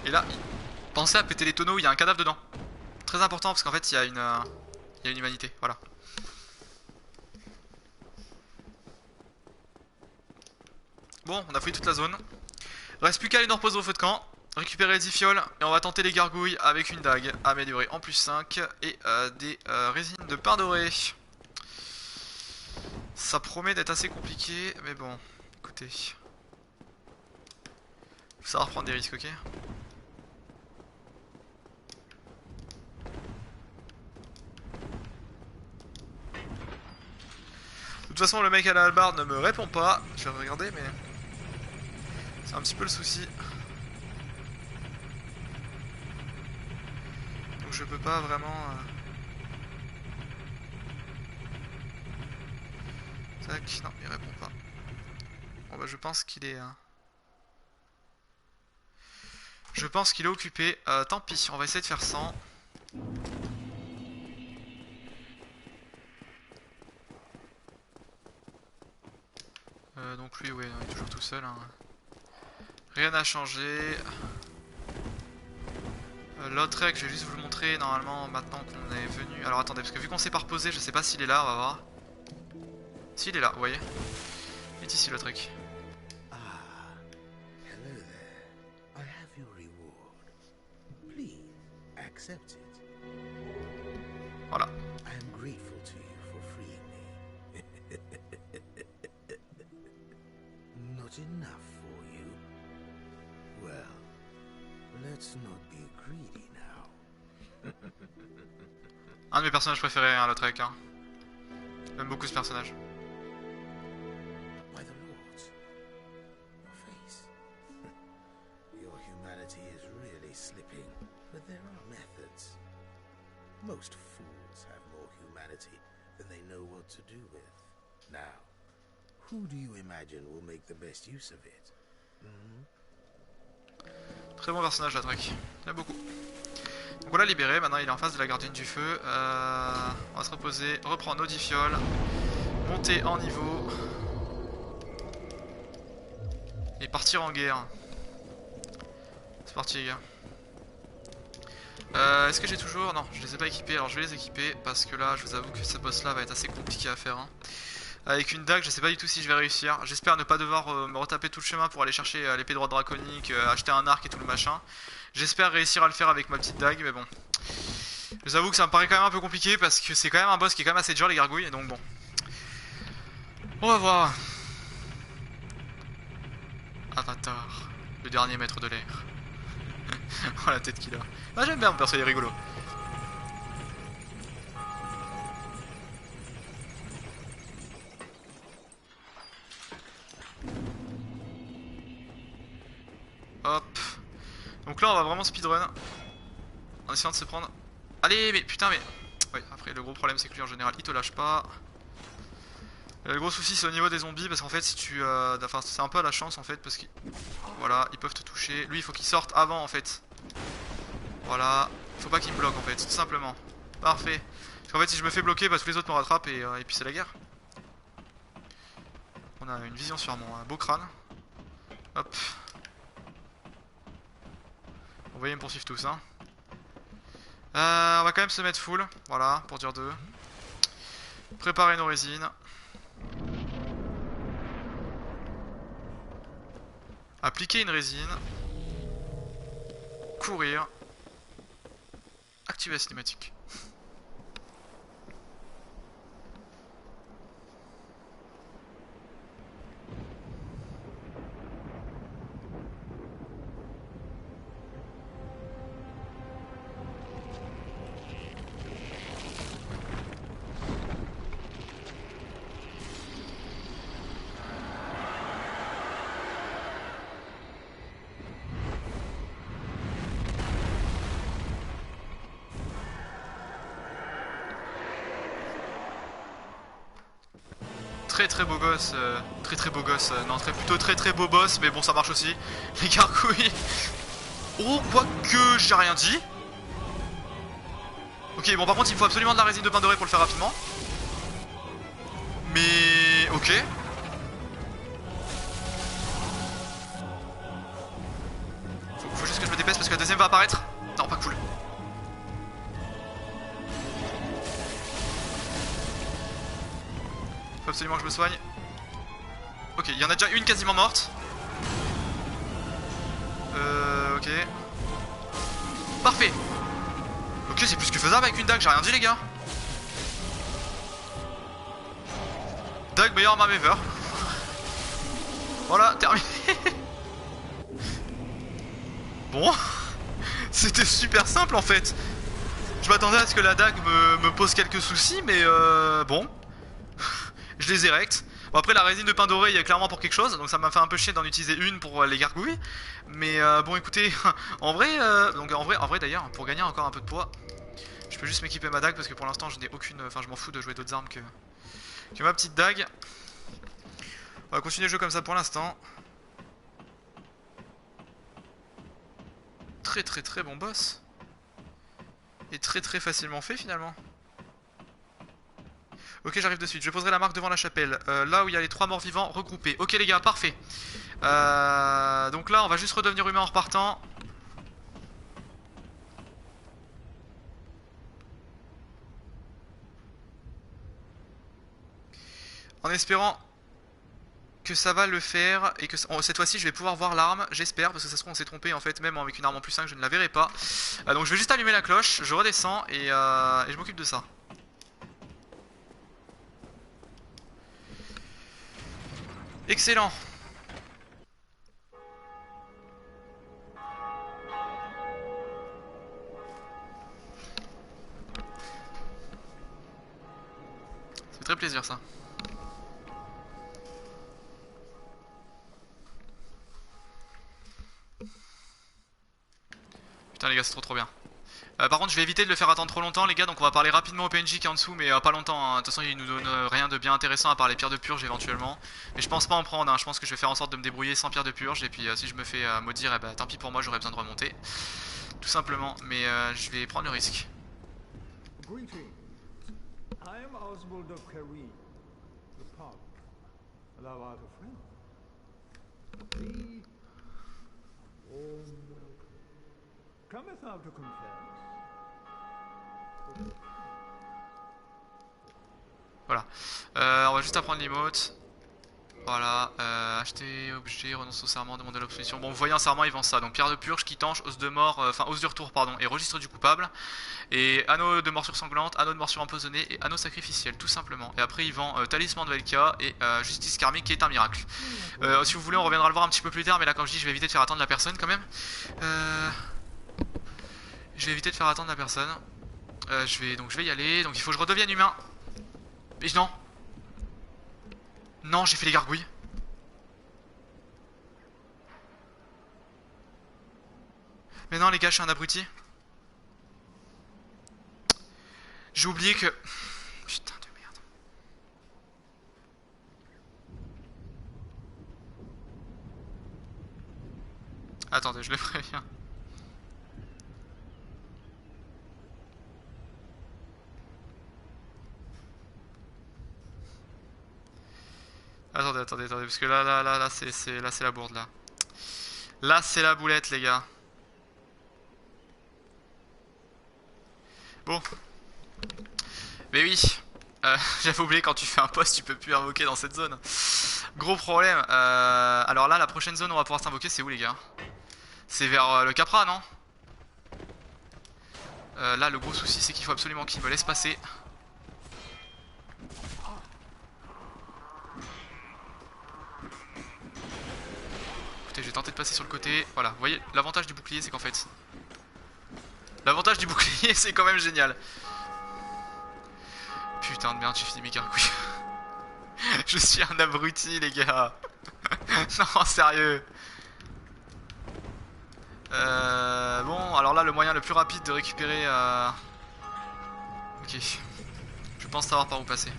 S1: Et là, pensez à péter les tonneaux, il y a un cadavre dedans. Très important parce qu'en fait il y a une humanité, voilà. Bon, on a fouillé toute la zone. Reste plus qu'à aller nous reposer au feu de camp, récupérer les 10 fioles et on va tenter les gargouilles avec une dague améliorée en plus 5 et des résines de pain doré. Ça promet d'être assez compliqué, mais bon, écoutez. Faut savoir prendre des risques, ok? De toute façon, le mec à la hallebarde ne me répond pas. Je vais regarder, mais c'est un petit peu le souci. Donc je peux pas vraiment... Tac, non, il répond pas. Bon bah je pense qu'il est... Je pense qu'il est occupé. Tant pis, on va essayer de faire sans. Donc lui, ouais, il est toujours tout seul. Hein. Rien n'a changé. L'autre règle, je vais juste vous le montrer normalement maintenant qu'on est venu. Alors attendez, parce que vu qu'on s'est pas reposé, je sais pas s'il est là, on va voir. S'il est là, vous voyez. Il est ici le truc.
S3: Ah, hello there. I have your reward. Please accept it.
S1: Voilà.
S3: I am grateful to you for freeing me. Not enough for you? Well, let's not be greedy now.
S1: Un de mes personnages préférés, hein, l'autre hein. J'aime beaucoup ce personnage.
S3: By the Lords, your face. Your humanity is really slipping, but there are methods. Most fools have more humanity than they know what to do with. Now, who do you imagine will make the best use of it?
S1: Très bon personnage, la Drake. J'aime beaucoup. Donc voilà, libéré. Maintenant, il est en face de la gardienne du feu. On va se reposer, reprendre nos 10 fioles, monter en niveau et partir en guerre. C'est parti, les gars. Est-ce que j'ai toujours... Non, je les ai pas équipés. Alors je vais les équiper parce que là, je vous avoue que ce boss-là va être assez compliqué à faire. Hein. Avec une dague, je sais pas du tout si je vais réussir. J'espère ne pas devoir me retaper tout le chemin pour aller chercher l'épée droite draconique, acheter un arc et tout le machin. J'espère réussir à le faire avec ma petite dague, mais bon. Je vous avoue que ça me paraît quand même un peu compliqué parce que c'est quand même un boss qui est quand même assez dur, les gargouilles, donc bon. On va voir. Avatar, le dernier maître de l'air. Oh la tête qu'il a. Ah, j'aime bien mon perso, il est rigolo. Hop. Donc là on va vraiment speedrun. En essayant de se prendre... Allez mais putain mais... Oui après le gros problème c'est que lui en général il te lâche pas. Le gros souci c'est au niveau des zombies parce qu'en fait si tu... Enfin c'est un peu à la chance en fait parce que... Voilà, ils peuvent te toucher. Lui il faut qu'il sorte avant en fait. Voilà. Faut pas qu'il me bloque en fait, tout simplement. Parfait. Parce qu'en fait si je me fais bloquer, bah tous les autres me rattrapent et puis c'est la guerre. On a une vision sur mon beau crâne. Hop. Vous voyez, ils me poursuivent tous hein. On va quand même se mettre full, voilà, pour dire deux. Préparer nos résines. Appliquer une résine. Courir. Activer la cinématique. Très très beau gosse, non plutôt très beau boss, mais bon ça marche aussi. Les gargouilles. Oh quoique j'ai rien dit. Ok bon par contre il me faut absolument de la résine de pain doré pour le faire rapidement. Mais ok. Faut juste que je me dépêche parce que la deuxième va apparaître. Non pas cool. Faut absolument que je me soigne. Ok, il y en a déjà une quasiment morte. Ok. Parfait. Ok, c'est plus que faisable avec une dague, j'ai rien dit les gars. Dague meilleure arme ever. Voilà, terminé. Bon. C'était super simple en fait. Je m'attendais à ce que la dague me pose quelques soucis, mais bon. Je les érecte. Bon après la résine de pain doré il y a clairement pour quelque chose, donc ça m'a fait un peu chier d'en utiliser une pour les gargouilles. Mais bon écoutez, en vrai d'ailleurs, pour gagner encore un peu de poids, je peux juste m'équiper ma dague parce que pour l'instant je n'ai aucune. Enfin je m'en fous de jouer d'autres armes que ma petite dague. On va continuer le jeu comme ça pour l'instant. Très bon boss. Et très facilement fait finalement. Ok j'arrive de suite, je poserai la marque devant la chapelle, là où il y a les 3 morts vivants regroupés. Ok les gars, parfait. Donc là on va juste redevenir humain en repartant. En espérant que ça va le faire et que cette fois-ci je vais pouvoir voir l'arme, j'espère, parce que ça se trouve on s'est trompé en fait, même avec une arme en plus 5 je ne la verrai pas. Donc je vais juste allumer la cloche, je redescends et je m'occupe de ça. Excellent. Ça fait très plaisir ça. Putain les gars c'est trop bien. Par contre je vais éviter de le faire attendre trop longtemps les gars, donc on va parler rapidement au PNJ qui est en dessous, mais pas longtemps hein. De toute façon il nous donne rien de bien intéressant à part les pierres de purge éventuellement. Mais je pense pas en prendre, hein. Je pense que je vais faire en sorte de me débrouiller sans pierres de purge. Et puis si je me fais maudire, eh ben, tant pis pour moi, j'aurai besoin de remonter. Tout simplement, mais je vais prendre le risque.
S4: Greetings. I am Oswald of Careem, the pub. Thou art a friend. Thee, warm welcome. Cometh thou to confess?
S1: Voilà. On va juste apprendre l'emote. Voilà, acheter, objet, renonce au serment, demander l'obstruction. Bon, vous voyez un serment, ils vendent ça. Donc pierre de purge, quitange, os de mort, enfin os du retour, pardon, et registre du coupable. Et anneau de morsure sanglante, anneau de morsure empoisonnée et anneau sacrificiel, tout simplement. Et après, ils vendent talisman de Velka et justice karmique qui est un miracle. Si vous voulez, on reviendra le voir un petit peu plus tard, mais là, comme je dis, je vais éviter de faire attendre la personne quand même. Je vais éviter de faire attendre la personne. Je vais y aller. Donc il faut que je redevienne humain. Mais non. Non, j'ai fait les gargouilles. Mais non les gars, je suis un abruti. J'ai oublié que... Putain de merde. Attendez, je le préviens. Attendez, parce que là, c'est la bourde, là. Là, c'est la boulette, les gars. Bon. Mais oui. J'avais oublié, quand tu fais un poste, tu peux plus invoquer dans cette zone. Gros problème. Alors là, la prochaine zone où on va pouvoir s'invoquer, c'est où, les gars? C'est vers le Capra, non? Là, le gros souci, c'est qu'il faut absolument qu'il me laisse passer. Écoutez, j'ai tenté de passer sur le côté. Voilà, vous voyez, l'avantage du bouclier, c'est qu'en fait... L'avantage du bouclier, c'est quand même génial. Putain de merde, j'ai fini mes gargouilles. Je suis un abruti, les gars. Non, sérieux. Bon, alors là, le moyen le plus rapide de récupérer... Ok. Je pense savoir par où passer.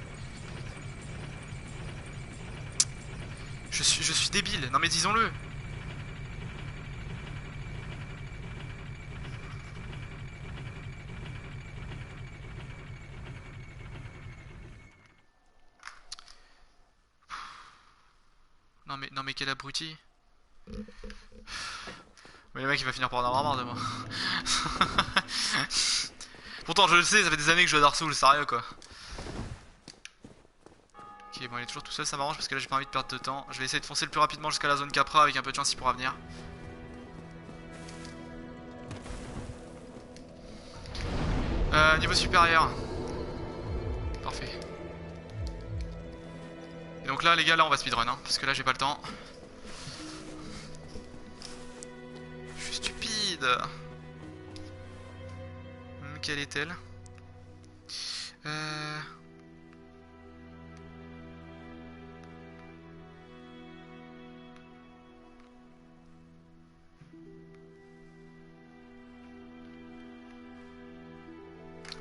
S1: Je suis débile, non mais disons-le. Non mais quel abruti. Mais le mec il va finir par en avoir marre de moi. Pourtant je le sais, ça fait des années que je joue à Dark Souls, sérieux quoi. Ok bon il est toujours tout seul, ça m'arrange parce que là j'ai pas envie de perdre de temps. Je vais essayer de foncer le plus rapidement jusqu'à la zone Capra avec un peu de chance il pourra venir. Niveau supérieur. Parfait. Et donc là les gars là on va speedrun hein, parce que là j'ai pas le temps. Je suis stupide. Quelle est-elle?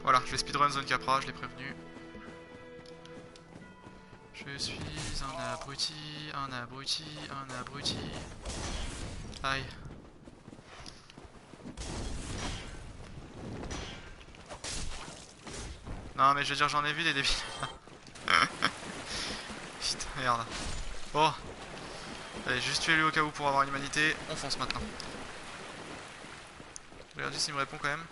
S1: Voilà, je vais speedrun zone Capra, je l'ai prévenu. Je suis un abruti, un abruti, un abruti. Aïe. Non mais je veux dire j'en ai vu des débiles. Putain merde. Bon. Allez juste tuer lui au cas où pour avoir l'humanité. On fonce maintenant. Regardez s'il me répond quand même.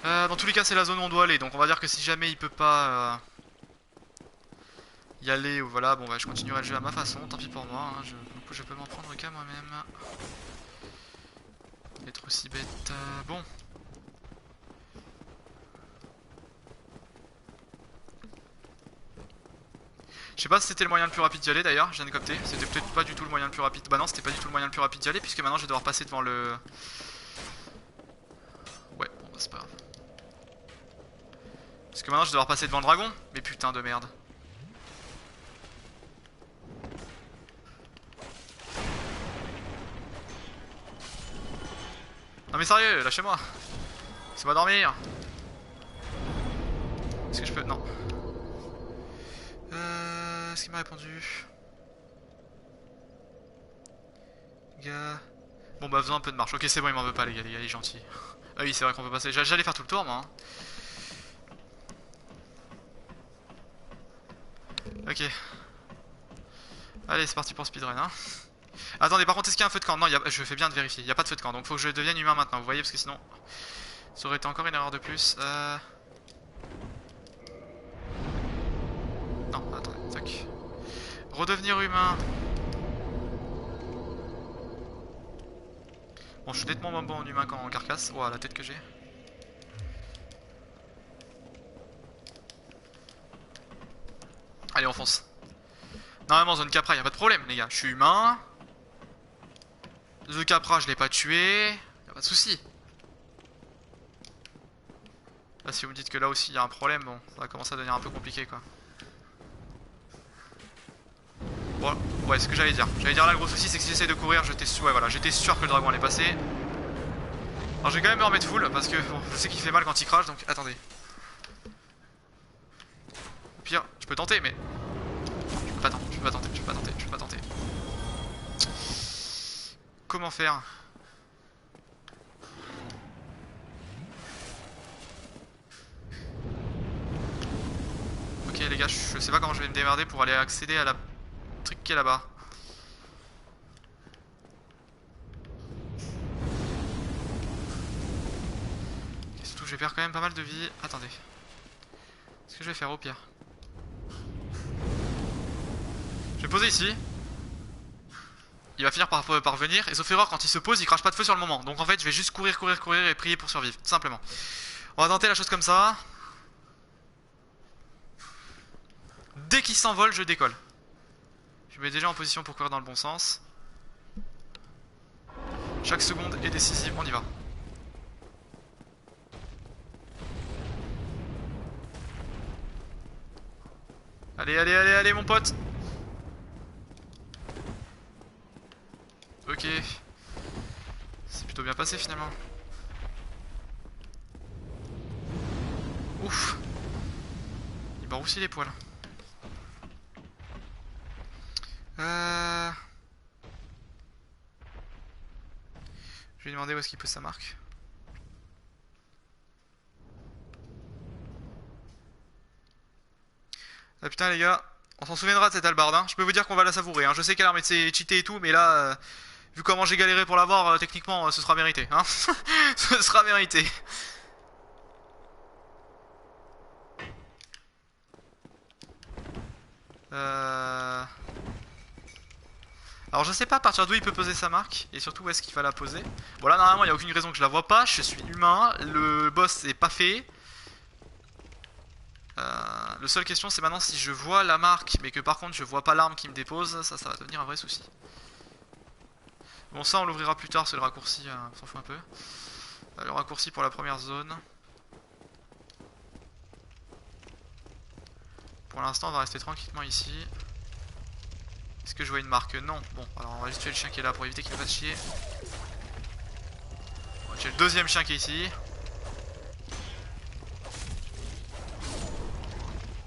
S1: Dans tous les cas c'est la zone où on doit aller. Donc on va dire que si jamais il peut pas y aller ou voilà, bon bah je continuerai le jeu à ma façon, tant pis pour moi hein. Du coup je peux m'en prendre qu'à moi-même. Être aussi bête. Bon. Je sais pas si c'était le moyen le plus rapide d'y aller d'ailleurs, je viens de capter. C'était peut-être pas du tout le moyen le plus rapide. Bah non, c'était pas du tout le moyen le plus rapide d'y aller, puisque maintenant je vais devoir passer devant le... Ouais, bon bah c'est pas grave. Parce que maintenant je vais devoir passer devant le dragon. Mais putain de merde. Non mais sérieux, lâchez-moi. Laissez-moi dormir. Est-ce que je peux... Non. Est-ce qu'il m'a répondu? Gars... Bon bah faisons un peu de marche. Ok c'est bon, il m'en veut pas les gars, il est gentil. Ah oui c'est vrai qu'on peut passer. J'allais faire tout le tour moi. Ok. Allez c'est parti pour speedrun hein. Attendez par contre est-ce qu'il y a un feu de camp? Non je fais bien de vérifier, il n'y a pas de feu de camp. Donc faut que je devienne humain maintenant, vous voyez, parce que sinon ça aurait été encore une erreur de plus. Non attendez, tac. Redevenir humain. Bon je suis nettement moins bon en humain qu'en carcasse. Ouah la tête que j'ai. Allez on fonce. Normalement zone Capra y'a pas de problème les gars, je suis humain. The Capra je l'ai pas tué, y'a pas de soucis. Là si vous me dites que là aussi il y a un problème, bon ça va commencer à devenir un peu compliqué quoi. Bon, ouais ce que j'allais dire. J'allais dire là le gros souci c'est que si j'essaie de courir j'étais ouais, voilà, j'étais sûr que le dragon allait passer. Alors je vais quand même me remettre full parce que bon, je sais qu'il fait mal quand il crache donc attendez. Au pire je peux tenter mais... Je peux pas tenter, je peux pas tenter, je peux pas tenter, je peux pas tenter. Comment faire? Ok les gars, je sais pas comment je vais me démerder pour aller accéder à la truc qui est là-bas. Et surtout je vais perdre quand même pas mal de vie. Attendez. Ce que je vais faire au pire. Je vais poser ici. Il va finir par venir. Et sauf erreur, quand il se pose, il crache pas de feu sur le moment. Donc en fait, je vais juste courir et prier pour survivre. Tout simplement. On va tenter la chose comme ça. Dès qu'il s'envole, je décolle. Je me mets déjà en position pour courir dans le bon sens. Chaque seconde est décisive, on y va. Allez, allez, allez, allez mon pote. Ok. C'est plutôt bien passé finalement. Ouf. Il barre aussi les poils. Je vais lui demander où est-ce qu'il pose sa marque. Ah putain les gars, on s'en souviendra de cette hallebarde, hein. Je peux vous dire qu'on va la savourer, hein. Je sais qu'elle a l'arme est cheatée et tout, mais là, vu comment j'ai galéré pour l'avoir, techniquement, ce sera mérité, hein. Ce sera mérité. Alors je sais pas à partir d'où il peut poser sa marque, et surtout où est-ce qu'il va la poser. Bon là normalement il n'y a aucune raison que je la vois pas, je suis humain, le boss est pas fait. Le seule question c'est maintenant si je vois la marque mais que par contre je vois pas l'arme qui me dépose, ça va devenir un vrai souci. Bon ça on l'ouvrira plus tard, c'est le raccourci, on s'en fout un peu. Le raccourci pour la première zone. Pour l'instant on va rester tranquillement ici. Est-ce que je vois une marque? Non. Bon alors on va juste tuer le chien qui est là pour éviter qu'il me fasse chier. On va tuer le deuxième chien qui est ici.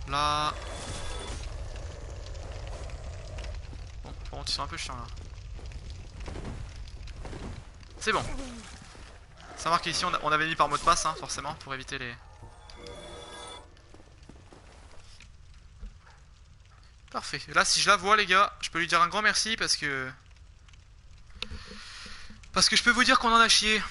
S1: Là. Bon, par contre ils sont un peu chiants là. C'est bon. Ça marque ici, on avait mis par mot de passe, hein, forcément, pour éviter les... Parfait. Là, si je la vois, les gars, je peux lui dire un grand merci parce que... Parce que je peux vous dire qu'on en a chié.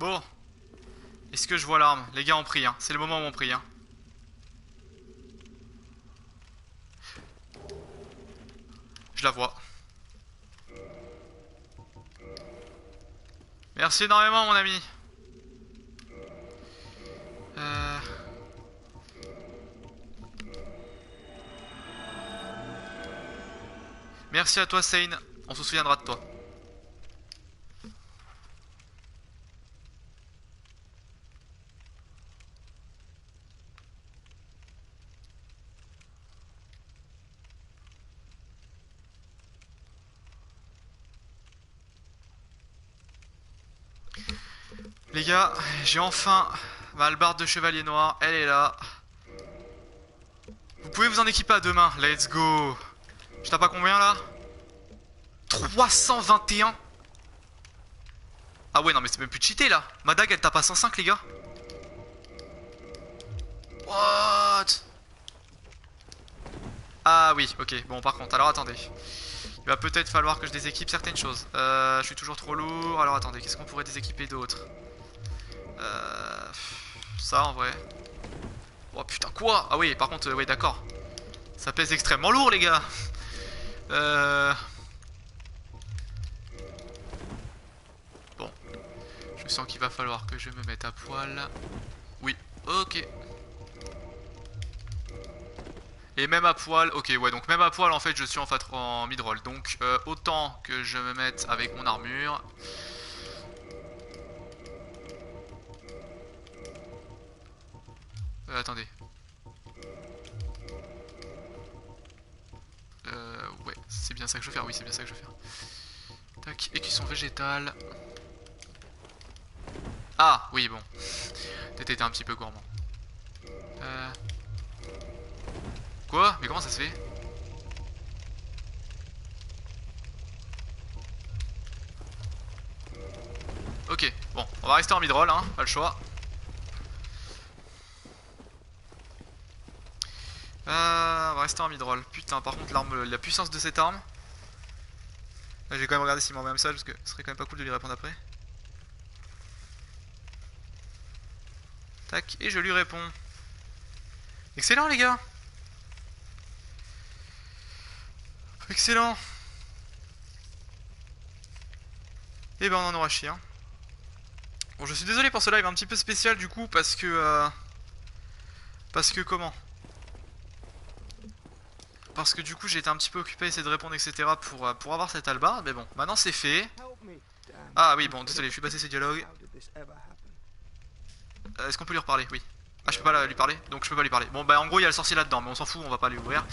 S1: Bon. Est-ce que je vois l'arme? Les gars, on prie, hein. C'est le moment où on prie, hein. Je la vois. Merci énormément, mon ami. Merci à toi, Sane. On se souviendra de toi. Les gars, j'ai enfin ma hallebarde de chevalier noir, elle est là. Vous pouvez vous en équiper à deux mains, let's go. Je tape à combien là? 321. Ah ouais non mais c'est même plus cheaté là. Ma dague elle tape à 105 les gars. What? Ah oui, ok, bon par contre, alors attendez. Il va peut-être falloir que je déséquipe certaines choses. Je suis toujours trop lourd, alors attendez, qu'est-ce qu'on pourrait déséquiper d'autre? Ça en vrai. Oh putain quoi? Ah oui par contre oui d'accord. Ça pèse extrêmement lourd les gars. Bon. Je sens qu'il va falloir que je me mette à poil. Oui, ok. Et même à poil, ok ouais donc même à poil en fait je suis en mid-roll. Donc autant que je me mette avec mon armure. Attendez. Ouais, c'est bien ça que je veux faire. Oui, c'est bien ça que je veux faire. Tac, écusson végétal. Ah, oui, bon. T'étais un petit peu gourmand. Quoi? Mais comment ça se fait? Ok, bon, on va rester en mid-roll, hein, pas le choix. On va rester en mid-roll. Putain, par contre, l'arme, la puissance de cette arme. Là, j'ai quand même regardé s'il m'envoie un message parce que ce serait quand même pas cool de lui répondre après. Tac, et je lui réponds. Excellent, les gars! Excellent! Et ben, on en aura chié, hein. Bon, je suis désolé pour ce live un petit peu spécial du coup parce que. Parce que comment? Parce que du coup j'ai été un petit peu occupé à essayer de répondre etc pour avoir cette hallebarde, mais bon, maintenant c'est fait. Ah oui bon désolé, je suis passé ces dialogues. Est-ce qu'on peut lui reparler? Oui. Ah, je peux pas lui parler, donc je peux pas lui parler. Bon, bah en gros, il y a le sorcier là-dedans, mais on s'en fout, on va pas aller ouvrir.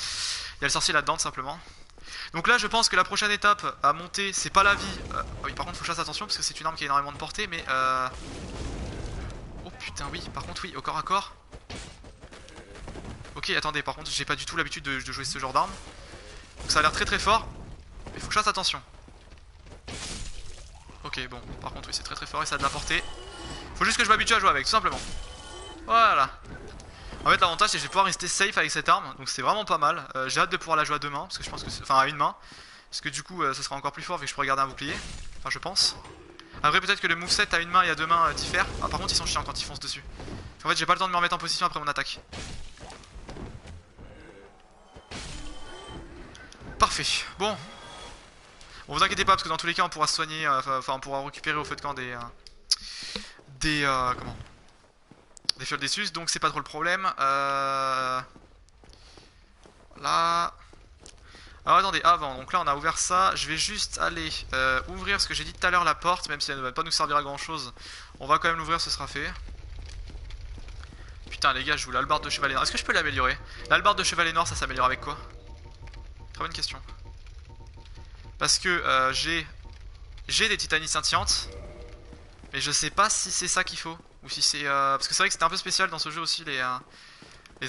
S1: Il y a le sorcier là-dedans, tout simplement. Donc là, je pense que la prochaine étape à monter, c'est pas la vie. Oui, par contre, faut que je fasse attention parce que c'est une arme qui a énormément de portée, mais oh putain, oui, par contre, oui, au corps à corps. Ok, attendez, par contre, j'ai pas du tout l'habitude de jouer ce genre d'arme. Donc ça a l'air très très fort, mais faut que je fasse attention. Ok, bon, par contre, oui, c'est très très fort et ça a de la portée. Faut juste que je m'habitue à jouer avec, tout simplement. Voilà. En fait, l'avantage c'est que je vais pouvoir rester safe avec cette arme, donc c'est vraiment pas mal. J'ai hâte de pouvoir la jouer à deux mains, parce que je pense que enfin à une main, parce que du coup ce sera encore plus fort vu que je pourrais garder un bouclier. Enfin, je pense. Après, peut-être que le moveset à une main et à deux mains diffère. Ah, par contre, ils sont chiants quand ils foncent dessus. En fait, j'ai pas le temps de me remettre en position après mon attaque. Parfait. Bon, vous inquiétez pas, parce que dans tous les cas, on pourra se soigner, enfin, on pourra récupérer au feu de camp des comment, des fioles des sus, donc c'est pas trop le problème. Là. Alors attendez, avant, donc là on a ouvert ça, je vais juste aller ouvrir ce que j'ai dit tout à l'heure, la porte, même si elle ne va pas nous servir à grand chose. On va quand même l'ouvrir, ce sera fait. Putain les gars, je joue l'albarde de chevalier noir, est-ce que je peux l'améliorer? L'albarde de chevalier noir, ça s'améliore avec quoi? Très bonne question. Parce que j'ai des titanies scintillantes, mais je sais pas si c'est ça qu'il faut, ou si c'est... parce que c'est vrai que c'était un peu spécial dans ce jeu aussi, les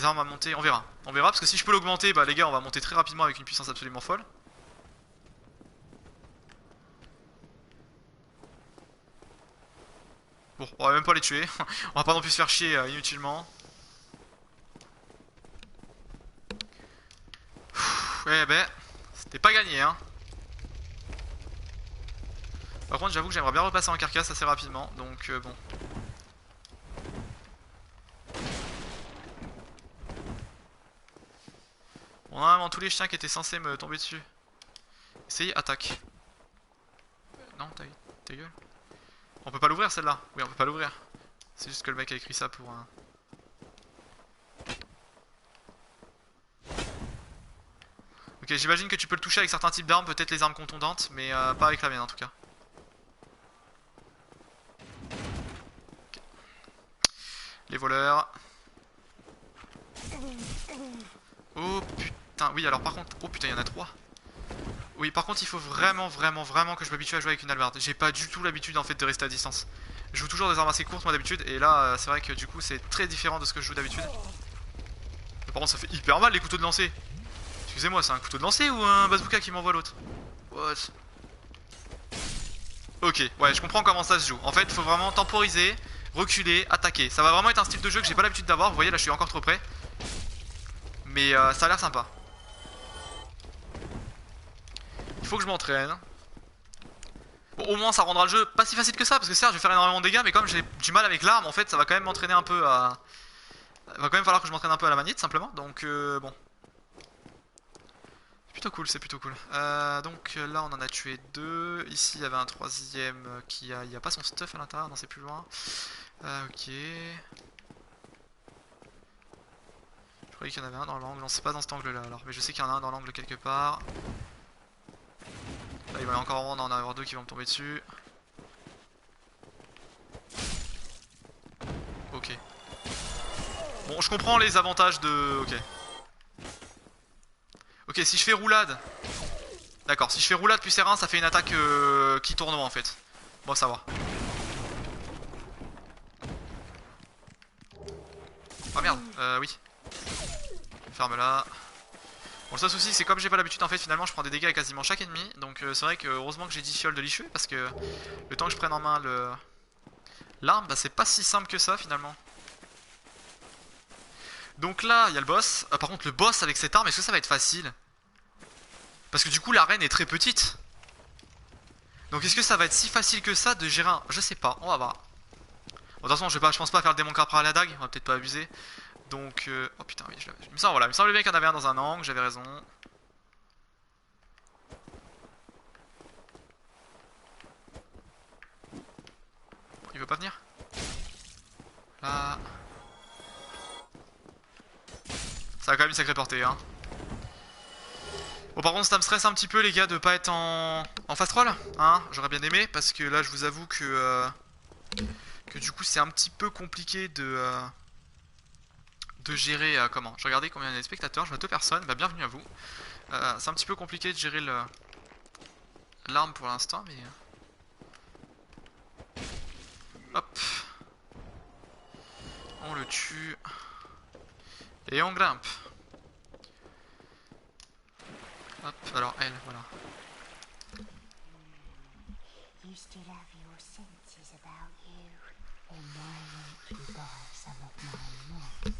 S1: armes à monter, on verra. On verra, parce que si je peux l'augmenter, bah les gars, on va monter très rapidement avec une puissance absolument folle. Bon, on va même pas les tuer. On va pas non plus se faire chier inutilement. Ouais, ben, c'était pas gagné, hein. Par contre, j'avoue que j'aimerais bien repasser en carcasse assez rapidement, donc bon. On a vraiment tous les chiens qui étaient censés me tomber dessus. Essayez, attaque. Non, ta gueule. On peut pas l'ouvrir celle-là. Oui, on peut pas l'ouvrir. C'est juste que le mec a écrit ça pour un... Ok, j'imagine que tu peux le toucher avec certains types d'armes, peut-être les armes contondantes, mais pas avec la mienne en tout cas. Okay. Les voleurs. Oh putain, oui alors par contre... Oh putain, il y en a 3. Oui, par contre il faut vraiment que je m'habitue à jouer avec une hallebarde. J'ai pas du tout l'habitude en fait de rester à distance. Je joue toujours des armes assez courtes moi d'habitude, et là c'est vrai que du coup c'est très différent de ce que je joue d'habitude. Par contre ça fait hyper mal les couteaux de lancer. Excusez-moi, c'est un couteau de lancer ou un bazooka qui m'envoie l'autre? What? Ok, ouais, je comprends comment ça se joue. En fait, il faut vraiment temporiser, reculer, attaquer. Ça va vraiment être un style de jeu que j'ai pas l'habitude d'avoir. Vous voyez, là je suis encore trop près. Mais ça a l'air sympa. Il faut que je m'entraîne. Bon, au moins ça rendra le jeu pas si facile que ça, parce que certes je vais faire énormément de dégâts, mais comme j'ai du mal avec l'arme, en fait ça va quand même m'entraîner un peu à... Il va quand même falloir que je m'entraîne un peu à la manette simplement, donc bon. C'est plutôt cool, c'est plutôt cool. Donc là on en a tué 2, ici il y avait un troisième qui a... Il n'y a pas son stuff à l'intérieur, non c'est plus loin. Ok. Je croyais qu'il y en avait un dans l'angle, non c'est pas dans cet angle là alors, mais je sais qu'il y en a un dans l'angle quelque part. Là il va encore en avoir 2 qui vont me tomber dessus. Ok. Bon, je comprends les avantages de... Ok. Ok, si je fais roulade... D'accord, si je fais roulade puis R1, ça fait une attaque qui tourne en fait. Bon, ça va. Ah merde, oui. Ferme-la. Bon, le seul souci, c'est comme j'ai pas l'habitude, en fait, finalement, je prends des dégâts à quasiment chaque ennemi. Donc c'est vrai que heureusement que j'ai 10 fioles de licheux, parce que le temps que je prenne en main l'arme, bah c'est pas si simple que ça, finalement. Donc là, il y a le boss. Par contre, le boss avec cette arme, est-ce que ça va être facile? Parce que du coup, l'arène est très petite. Donc est-ce que ça va être si facile que ça de gérer un... Je sais pas, on va voir. Bon, de toute façon, je pense pas faire le démon capra à la dague, on va peut-être pas abuser. Donc... Oh putain, oui, je l'avais... Il me semblait bien qu'il y en avait un dans un angle, j'avais raison. Il veut pas venir? Là... Ça a quand même une sacrée portée, hein. Bon, par contre, ça me stresse un petit peu, les gars, de pas être en fast roll, hein. J'aurais bien aimé, parce que là, je vous avoue que que du coup c'est un petit peu compliqué de gérer, comment. Je regardais combien il y a de spectateurs, je vois 2 personnes, bah bienvenue à vous. C'est un petit peu compliqué de gérer l'arme pour l'instant, mais... Hop. On le tue. Et on grimpe. Hop, alors elle, voilà.
S5: You still have your senses about you. And why won't you buy some of my moss?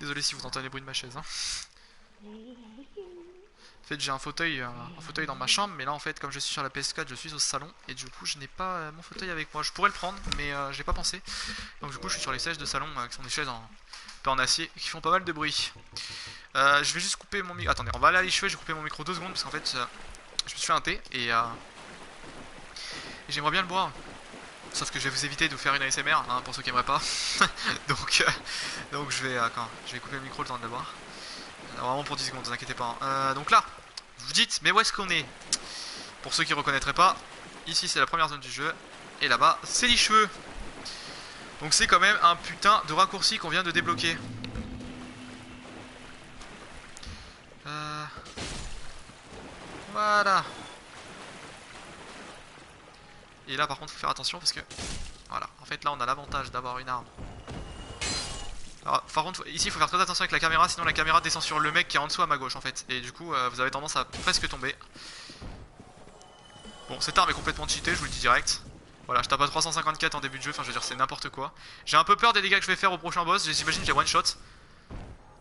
S1: Désolé si vous entendez le bruit de ma chaise. Hein. En fait, j'ai un fauteuil dans ma chambre, mais là en fait, comme je suis sur la PS4, je suis au salon et du coup, je n'ai pas mon fauteuil avec moi. Je pourrais le prendre, mais j'ai pas pensé. Donc du coup, je suis sur les sièges de salon qui sont des chaises un peu en acier et qui font pas mal de bruit. Je vais juste couper mon micro. Attendez, on va aller à les cheveux. Je vais couper mon micro 2 secondes parce qu'en fait, je me suis fait un thé et j'aimerais bien le boire. Sauf que je vais vous éviter de vous faire une ASMR, hein, pour ceux qui aimeraient pas. donc je vais couper le micro le temps de le boire. Vraiment pour 10 secondes, ne vous inquiétez pas. Hein. Donc là, vous vous dites, mais où est-ce qu'on est? Pour ceux qui reconnaîtraient pas, ici c'est la première zone du jeu. Et là-bas, c'est les cheveux. Donc c'est quand même un putain de raccourci qu'on vient de débloquer. Voilà. Et là par contre faut faire attention parce que voilà, en fait là on a l'avantage d'avoir une arme. Alors par contre ici il faut faire très attention avec la caméra, sinon la caméra descend sur le mec qui est en dessous à ma gauche en fait. Et du coup vous avez tendance à presque tomber. Bon, cette arme est complètement cheatée, je vous le dis direct. Voilà, je tape à 354 en début de jeu, enfin je veux dire c'est n'importe quoi. J'ai un peu peur des dégâts que je vais faire au prochain boss, j'imagine que j'ai one shot.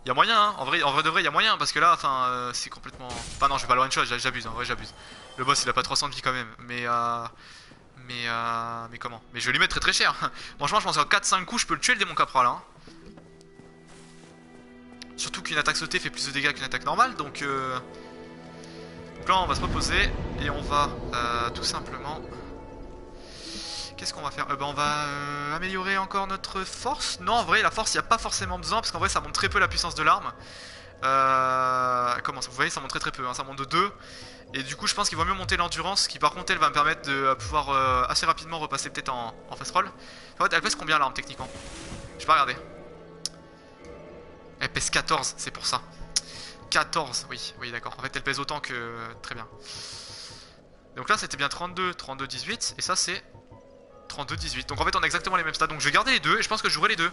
S1: Y'a moyen hein, en vrai de vrai y'a moyen parce que là enfin c'est complètement... Enfin non je vais pas le one shot, j'abuse, en vrai j'abuse. Le boss il a pas 300 de vie quand même, mais comment? Mais je vais lui mettre très cher. Franchement je pense qu'en 4-5 coups je peux le tuer le démon capra là. Surtout qu'une attaque sautée fait plus de dégâts qu'une attaque normale, donc là on va se reposer et on va tout simplement... Qu'est-ce qu'on va faire? On va améliorer encore notre force. Non en vrai la force il n'y a pas forcément besoin parce qu'en vrai ça monte très peu la puissance de l'arme. Comment ça? Vous voyez ça monte très peu, hein, ça monte de 2. Et du coup je pense qu'il vaut mieux monter l'endurance qui par contre elle va me permettre de pouvoir assez rapidement repasser peut-être en fast roll. En fait elle pèse combien l'arme techniquement? Je vais pas regarder. Elle pèse 14, c'est pour ça. 14, oui d'accord. En fait elle pèse autant que... Très bien. Donc là c'était bien 32, 32, 18. Et ça c'est 32, 18. Donc en fait on a exactement les mêmes stats. Donc je vais garder les deux et je pense que je jouerai les deux.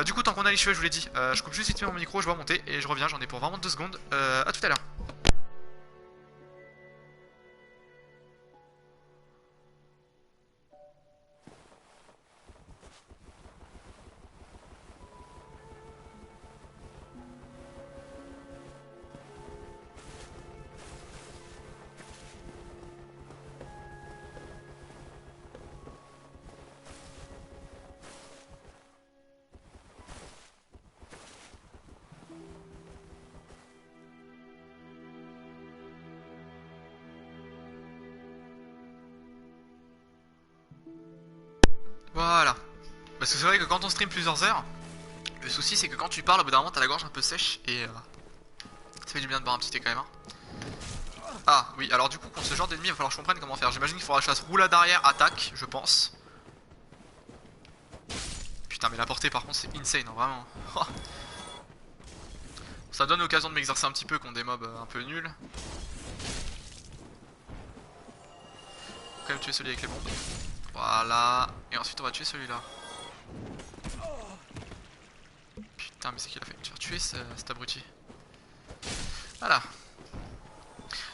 S1: Du coup tant qu'on a les cheveux je vous l'ai dit, je coupe juste vite fait mon micro, je vais monter et je reviens. J'en ai pour vraiment 2 secondes. A tout à l'heure. Voilà. Parce que c'est vrai que quand on stream plusieurs heures, le souci c'est que quand tu parles, au bout d'un moment t'as la gorge un peu sèche et ça fait du bien de boire un petit thé quand même. Hein. Ah oui, alors du coup contre ce genre d'ennemi il va falloir que je comprenne comment faire. J'imagine qu'il faudra que je fasse roulade arrière, attaque, je pense. Putain mais la portée par contre c'est insane, hein, vraiment. Ça donne l'occasion de m'exercer un petit peu contre des mobs un peu nuls. Faut quand même tuer celui avec les bombes. Voilà. Et ensuite on va tuer celui-là. Putain mais c'est qui l'a fait? Tu vas tuer cet abruti. Voilà.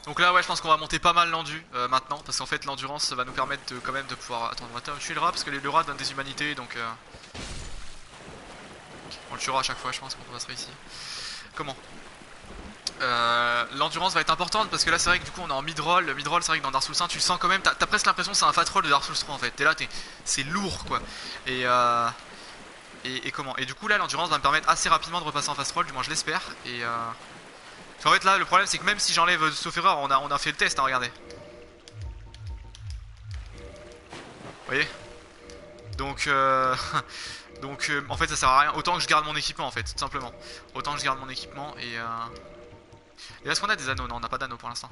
S1: Donc là ouais je pense qu'on va monter pas mal l'endu maintenant. Parce qu'en fait l'endurance va nous permettre de, quand même de pouvoir... Attends on va tuer le rat parce que le rat donne des humanités donc... On le tuera à chaque fois je pense qu'on passera ici. Comment? L'endurance va être importante parce que là c'est vrai que du coup on est en mid-roll. Le mid-roll c'est vrai que dans Dark Souls 1 tu le sens quand même, t'as presque l'impression que c'est un fat roll de Dark Souls 3 en fait. T'es là, c'est lourd quoi. Et comment? Et du coup là l'endurance va me permettre assez rapidement de repasser en fast roll, du moins je l'espère. Et en fait là le problème c'est que même si j'enlève sauf erreur, on a fait le test, hein, regardez. Vous voyez? Donc donc en fait ça sert à rien, autant que je garde mon équipement en fait, tout simplement. Autant que je garde mon équipement et est-ce qu'on a des anneaux? Non on n'a pas d'anneaux pour l'instant.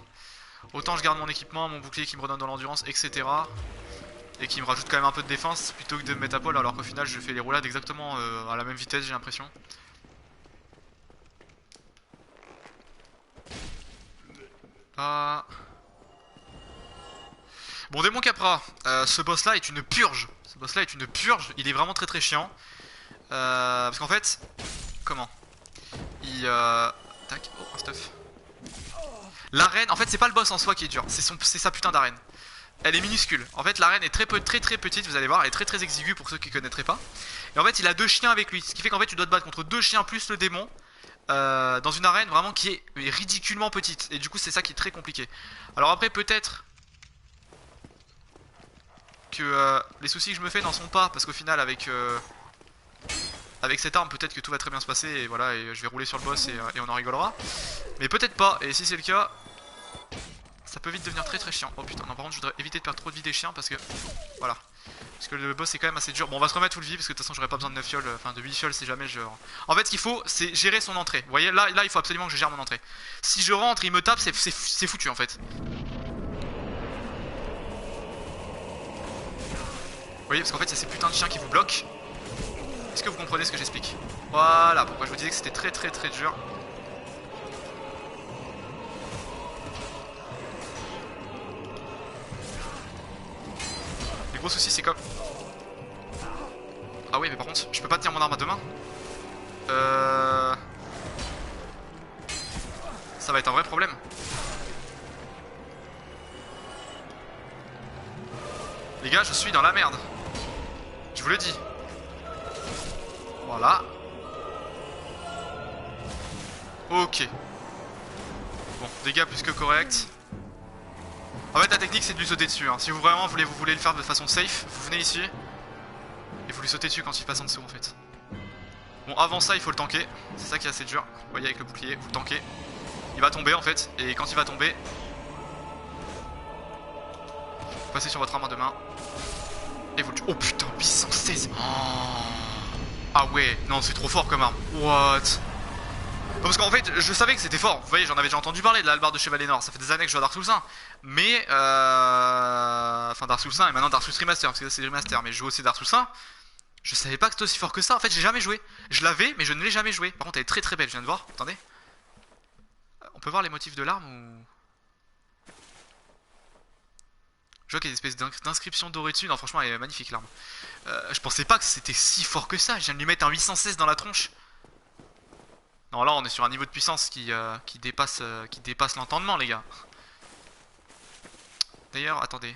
S1: Autant je garde mon équipement, mon bouclier qui me redonne de l'endurance, etc. et qui me rajoute quand même un peu de défense plutôt que de me mettre à poil, alors qu'au final je fais les roulades exactement à la même vitesse, j'ai l'impression. Ah. Bon, démon Capra, ce boss là est une purge. Ce boss là est une purge, il est vraiment très très chiant. Parce qu'en fait, comment il tac, oh un stuff. L'arène, en fait c'est pas le boss en soi qui est dur, c'est sa putain d'arène. Elle est minuscule, en fait l'arène est très petite, vous allez voir, elle est très exiguë pour ceux qui connaîtraient pas. Et en fait il a 2 chiens avec lui, ce qui fait qu'en fait tu dois te battre contre 2 chiens plus le démon. Dans une arène vraiment qui est ridiculement petite. Et du coup c'est ça qui est très compliqué. Alors après peut-être que les soucis que je me fais n'en sont pas, parce qu'au final avec cette arme peut-être que tout va très bien se passer. Et voilà, et je vais rouler sur le boss et on en rigolera. Mais peut-être pas, et si c'est le cas, ça peut vite devenir très chiant. Oh putain, non par contre je voudrais éviter de perdre trop de vie des chiens, parce que voilà. Parce que le boss est quand même assez dur. Bon, on va se remettre full vie parce que de toute façon j'aurais pas besoin de 9 fioles, enfin de 8 fioles si jamais je... En fait ce qu'il faut c'est gérer son entrée. Vous voyez, là il faut absolument que je gère mon entrée. Si je rentre, il me tape, c'est foutu en fait. Vous voyez, parce qu'en fait il y a ces putains de chiens qui vous bloquent. Est-ce que vous comprenez ce que j'explique? Voilà, pourquoi je vous disais que c'était très dur. Le gros souci c'est comme... Ah oui mais par contre je peux pas tenir mon arme à 2 mains. Ça va être un vrai problème. Les gars je suis dans la merde. Je vous le dis. Voilà. Ok. Bon, dégâts plus que corrects. En fait la technique c'est de lui sauter dessus hein. Si vous vraiment vous voulez le faire de façon safe, vous venez ici et vous lui sautez dessus quand il passe en dessous en fait. Bon, avant ça il faut le tanker. C'est ça qui est assez dur. Vous voyez avec le bouclier, vous le tankez. Il va tomber en fait. Et quand il va tomber, vous passez sur votre arme à 2 mains et vous le tuez. Oh putain, 816. Ah ouais, non c'est trop fort comme arme. What? Non, parce qu'en fait je savais que c'était fort. Vous voyez, j'en avais déjà entendu parler de la hallebarde de Chevalier Noir. Ça fait des années que je joue à Dark Souls 1. Mais enfin Dark Souls 1 et maintenant Dark Souls Remaster, parce que c'est Remaster. Mais je joue aussi Dark Souls 1. Je savais pas que c'était aussi fort que ça. En fait j'ai jamais joué. Je l'avais mais je ne l'ai jamais joué. Par contre elle est très belle, je viens de voir. Attendez. On peut voir les motifs de l'arme ou... Je vois qu'il y a des espèces d'inscriptions dorées dessus. Non franchement elle est magnifique l'arme. Je pensais pas que c'était si fort que ça. Je viens de lui mettre un 816 dans la tronche. Non là on est sur un niveau de puissance qui dépasse l'entendement les gars. D'ailleurs attendez.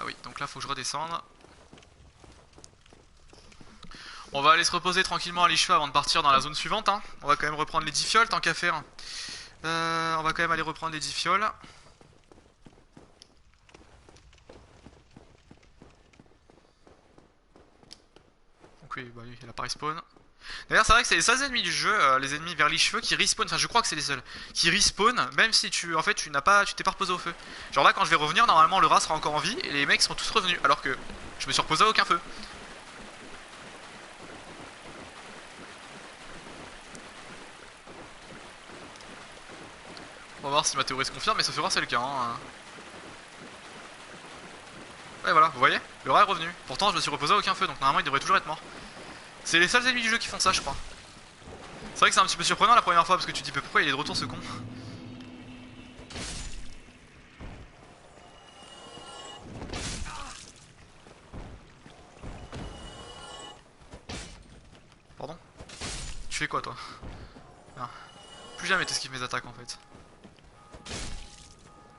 S1: Oui donc là faut que je redescende. On va aller se reposer tranquillement à l'échevin avant de partir dans la zone suivante hein. On va quand même reprendre les 10 fioles tant qu'à faire. On va quand même aller reprendre les 10 fioles. Donc oui, bah oui, il a pas respawn. D'ailleurs c'est vrai que c'est les seuls ennemis du jeu, les ennemis vers les cheveux qui respawn, enfin je crois que c'est les seuls qui respawn même si tu t'es pas reposé au feu. Genre là quand je vais revenir normalement le rat sera encore en vie et les mecs seront tous revenus alors que je me suis reposé à aucun feu. On va voir si ma théorie se confirme mais ça fera c'est le cas hein. Ouais voilà, vous voyez, le rat est revenu. Pourtant je me suis reposé à aucun feu donc normalement il devrait toujours être mort. C'est les seuls ennemis du jeu qui font ça je crois. C'est vrai que c'est un petit peu surprenant la première fois parce que tu te dis pourquoi il est de retour ce con. Pardon? Tu fais quoi toi? Ah. Plus jamais t'esquives mes attaques en fait.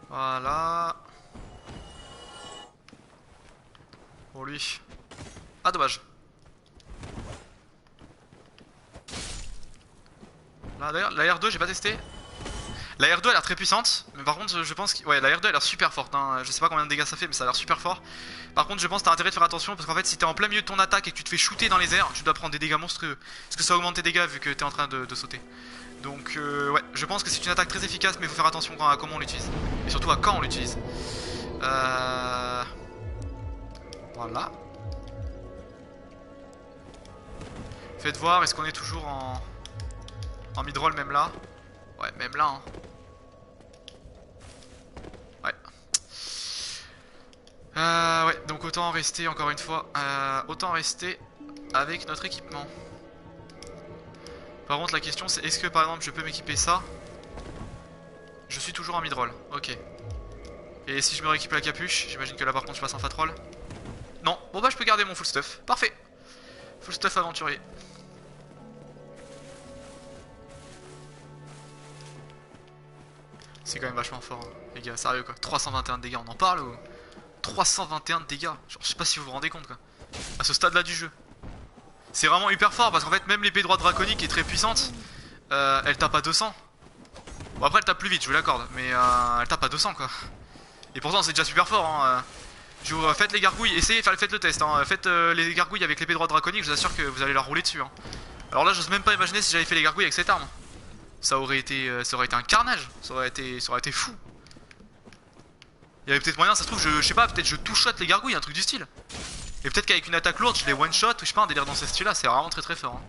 S1: Voilà. Pour lui. Ah dommage. Là d'ailleurs la R2 j'ai pas testé. La R2 a l'air très puissante. Mais par contre je pense que... Ouais la R2 a l'air super forte hein. Je sais pas combien de dégâts ça fait mais ça a l'air super fort. Par contre je pense que t'as intérêt de faire attention. Parce qu'en fait si t'es en plein milieu de ton attaque et que tu te fais shooter dans les airs, tu dois prendre des dégâts monstrueux. Parce que ça augmente tes dégâts vu que t'es en train de sauter. Donc ouais je pense que c'est une attaque très efficace. Mais il faut faire attention à comment on l'utilise. Et surtout à quand on l'utilise. Voilà. Faites voir, est-ce qu'on est toujours en mid-roll même là? Ouais, même là hein. Ouais. Ouais, donc autant rester encore une fois, autant rester avec notre équipement. Par contre la question c'est est-ce que par exemple je peux m'équiper ça? Je suis toujours en mid-roll, ok. Et si je me rééquipe la capuche, j'imagine que là par contre je passe en fat-roll. Non, bon bah je peux garder mon full stuff, parfait. Full stuff aventurier. C'est quand même vachement fort, hein. Les gars, sérieux quoi. 321 de dégâts, on en parle ou... 321 de dégâts, genre je sais pas si vous vous rendez compte quoi. À ce stade là du jeu. C'est vraiment hyper fort parce qu'en fait même l'épée droite draconique est très puissante. Elle tape à 200. Bon après elle tape plus vite, je vous l'accorde, mais elle tape à 200 quoi. Et pourtant c'est déjà super fort hein. Faites les gargouilles, essayez, faites le test hein. Faites les gargouilles avec l'épée droite draconique, je vous assure que vous allez leur rouler dessus hein. Alors là j'ose même pas imaginer si j'avais fait les gargouilles avec cette arme. Ça aurait été un carnage, ça aurait été fou. Il y avait peut-être moyen, ça se trouve, je sais pas, peut-être je two-shot les gargouilles, un truc du style. Et peut-être qu'avec une attaque lourde, je les one-shot, ou je sais pas, un délire dans ce style-là, c'est vraiment très fort hein.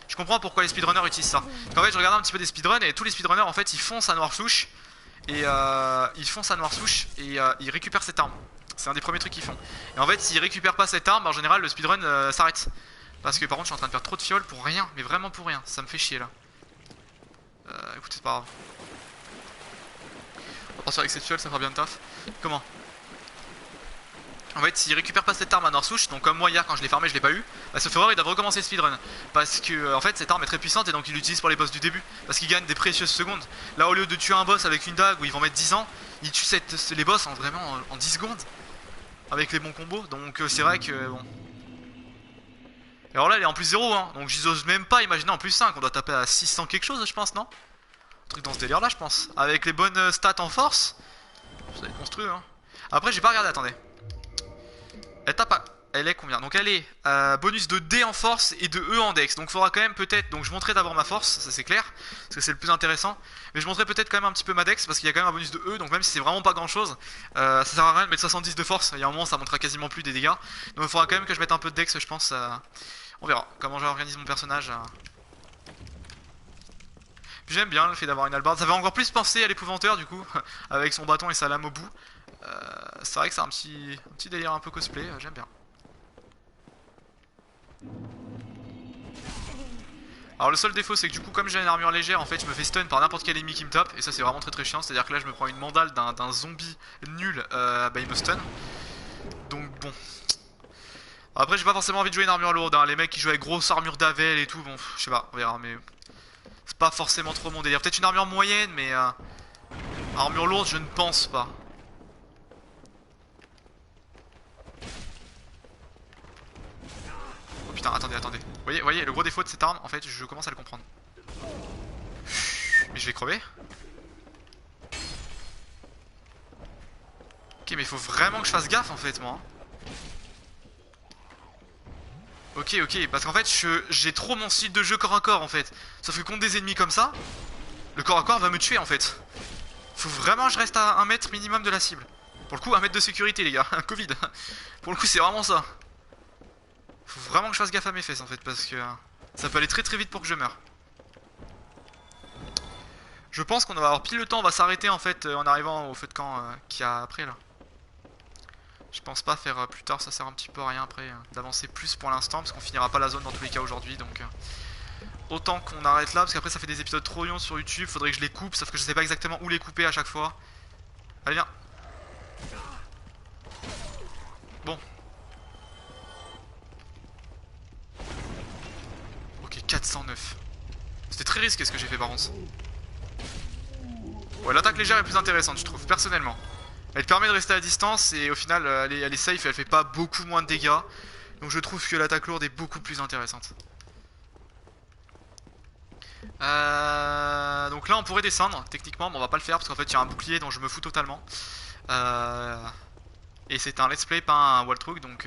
S1: Je comprends pourquoi les speedrunners utilisent ça. En fait, je regardais un petit peu des speedruns et tous les speedrunners en fait ils foncent à noir souche. Et ils récupèrent cette arme. C'est un des premiers trucs qu'ils font. Et en fait, s'ils récupèrent pas cette arme, en général le speedrun s'arrête. Parce que par contre, je suis en train de perdre trop de fioles pour rien, mais vraiment pour rien. Ça me fait chier là. Écoute, c'est pas grave. On va partir avec cette fiole, ça fera bien le taf. Comment? En fait, s'il récupère pas cette arme à noir souche, donc comme moi hier quand je l'ai farmé, je l'ai pas eu, bah ce fureur il doit recommencer le speedrun. Parce que en fait cette arme est très puissante et donc il l'utilise pour les boss du début. Parce qu'il gagne des précieuses secondes. Là au lieu de tuer un boss avec une dague où ils vont mettre 10 ans, il tue les boss en 10 secondes. Avec les bons combos, donc c'est vrai que bon. Et alors là elle est en plus 0 hein, donc j'ose même pas imaginer en plus 5, on doit taper à 600 quelque chose je pense, non? Un truc dans ce délire là je pense. Avec les bonnes stats en force, ça va être monstrueux hein. Après j'ai pas regardé, attendez. Elle tape à... Elle est combien? Donc elle est bonus de D en force et de E en dex. Donc il faudra quand même peut-être... Donc je montrerai d'abord ma force, ça c'est clair. Parce que c'est le plus intéressant. Mais je montrerai peut-être quand même un petit peu ma dex. Parce qu'il y a quand même un bonus de E. Donc même si c'est vraiment pas grand chose, ça sert à rien de mettre 70 de force. Il y a un moment ça montrera quasiment plus des dégâts. Donc il faudra quand même que je mette un peu de dex je pense. On verra comment j'organise mon personnage. Puis j'aime bien le fait d'avoir une hallebarde. Ça fait encore plus penser à l'épouvanteur du coup. Avec son bâton et sa lame au bout. C'est vrai que c'est un petit délire un peu cosplay, j'aime bien. Alors le seul défaut c'est que du coup comme j'ai une armure légère en fait je me fais stun par n'importe quel ennemi qui me tape. Et ça c'est vraiment très chiant, c'est à dire que là je me prends une mandale d'un zombie nul, bah il me stun. Donc bon. Après j'ai pas forcément envie de jouer une armure lourde hein. Les mecs qui jouent avec grosse armure d'Avel et tout, bon je sais pas, on verra mais... C'est pas forcément trop mon délire, peut-être une armure moyenne mais... Armure lourde je ne pense pas. Putain, attendez. Vous voyez, le gros défaut de cette arme, en fait, je commence à le comprendre. Mais je vais crever. Ok, mais il faut vraiment que je fasse gaffe, en fait, moi. Ok, parce qu'en fait, j'ai trop mon style de jeu corps à corps, en fait. Sauf que contre des ennemis comme ça, le corps à corps va me tuer, en fait. Faut vraiment que je reste à 1 mètre minimum de la cible. Pour le coup, 1 mètre de sécurité, les gars. Covid. Pour le coup, c'est vraiment ça. Faut vraiment que je fasse gaffe à mes fesses en fait parce que ça peut aller très vite pour que je meure. Je pense qu'on va avoir pile le temps, on va s'arrêter en fait en arrivant au feu de camp qu'il y a après là. Je pense pas faire plus tard, ça sert un petit peu à rien après d'avancer plus pour l'instant parce qu'on finira pas la zone dans tous les cas aujourd'hui donc autant qu'on arrête là parce qu'après ça fait des épisodes trop longs sur YouTube, faudrait que je les coupe sauf que je sais pas exactement où les couper à chaque fois. Allez viens. Bon. Ok, 409. C'était très risqué ce que j'ai fait par contre. Ouais, l'attaque légère est plus intéressante, je trouve, personnellement. Elle permet de rester à distance et au final, elle est safe et elle fait pas beaucoup moins de dégâts. Donc je trouve que l'attaque lourde est beaucoup plus intéressante. Donc là, on pourrait descendre, techniquement, mais on va pas le faire parce qu'en fait, il y a un bouclier dont je me fous totalement. Et c'est un let's play, pas un walkthrough, donc...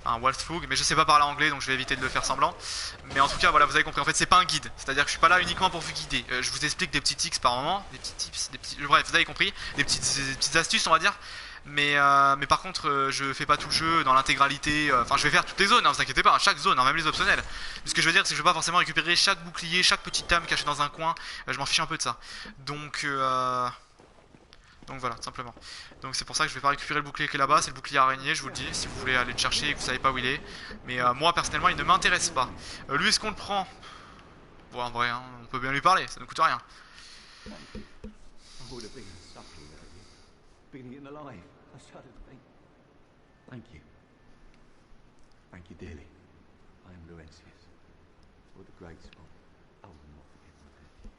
S1: un walkthrough, mais je sais pas parler anglais donc je vais éviter de le faire semblant. Mais en tout cas voilà, vous avez compris, en fait c'est pas un guide, c'est à dire que je suis pas là uniquement pour vous guider. Je vous explique des petits tips par moment, des petits tips, bref vous avez compris, des petites astuces on va dire. Mais par contre je fais pas tout le jeu dans l'intégralité, enfin je vais faire toutes les zones, hein, vous inquiétez pas, chaque zone, hein, même les optionnels. Ce que je veux dire c'est que je vais pas forcément récupérer chaque bouclier, chaque petite âme cachée dans un coin, je m'en fiche un peu de ça. Donc Donc voilà, tout simplement. Donc c'est pour ça que je vais pas récupérer le bouclier qui est là-bas, c'est le bouclier araignée, je vous le dis, si vous voulez aller le chercher et que vous savez pas où il est. Mais moi personnellement il ne m'intéresse pas. Lui est-ce qu'on le prend? Bon en vrai, hein, on peut bien lui parler, ça ne coûte rien.
S2: I would have been suffering without you. Been eaten alive. I shudder to think. Thank you. Thank you dearly. I am Laurentius. For the great spot, I will not forget my debt.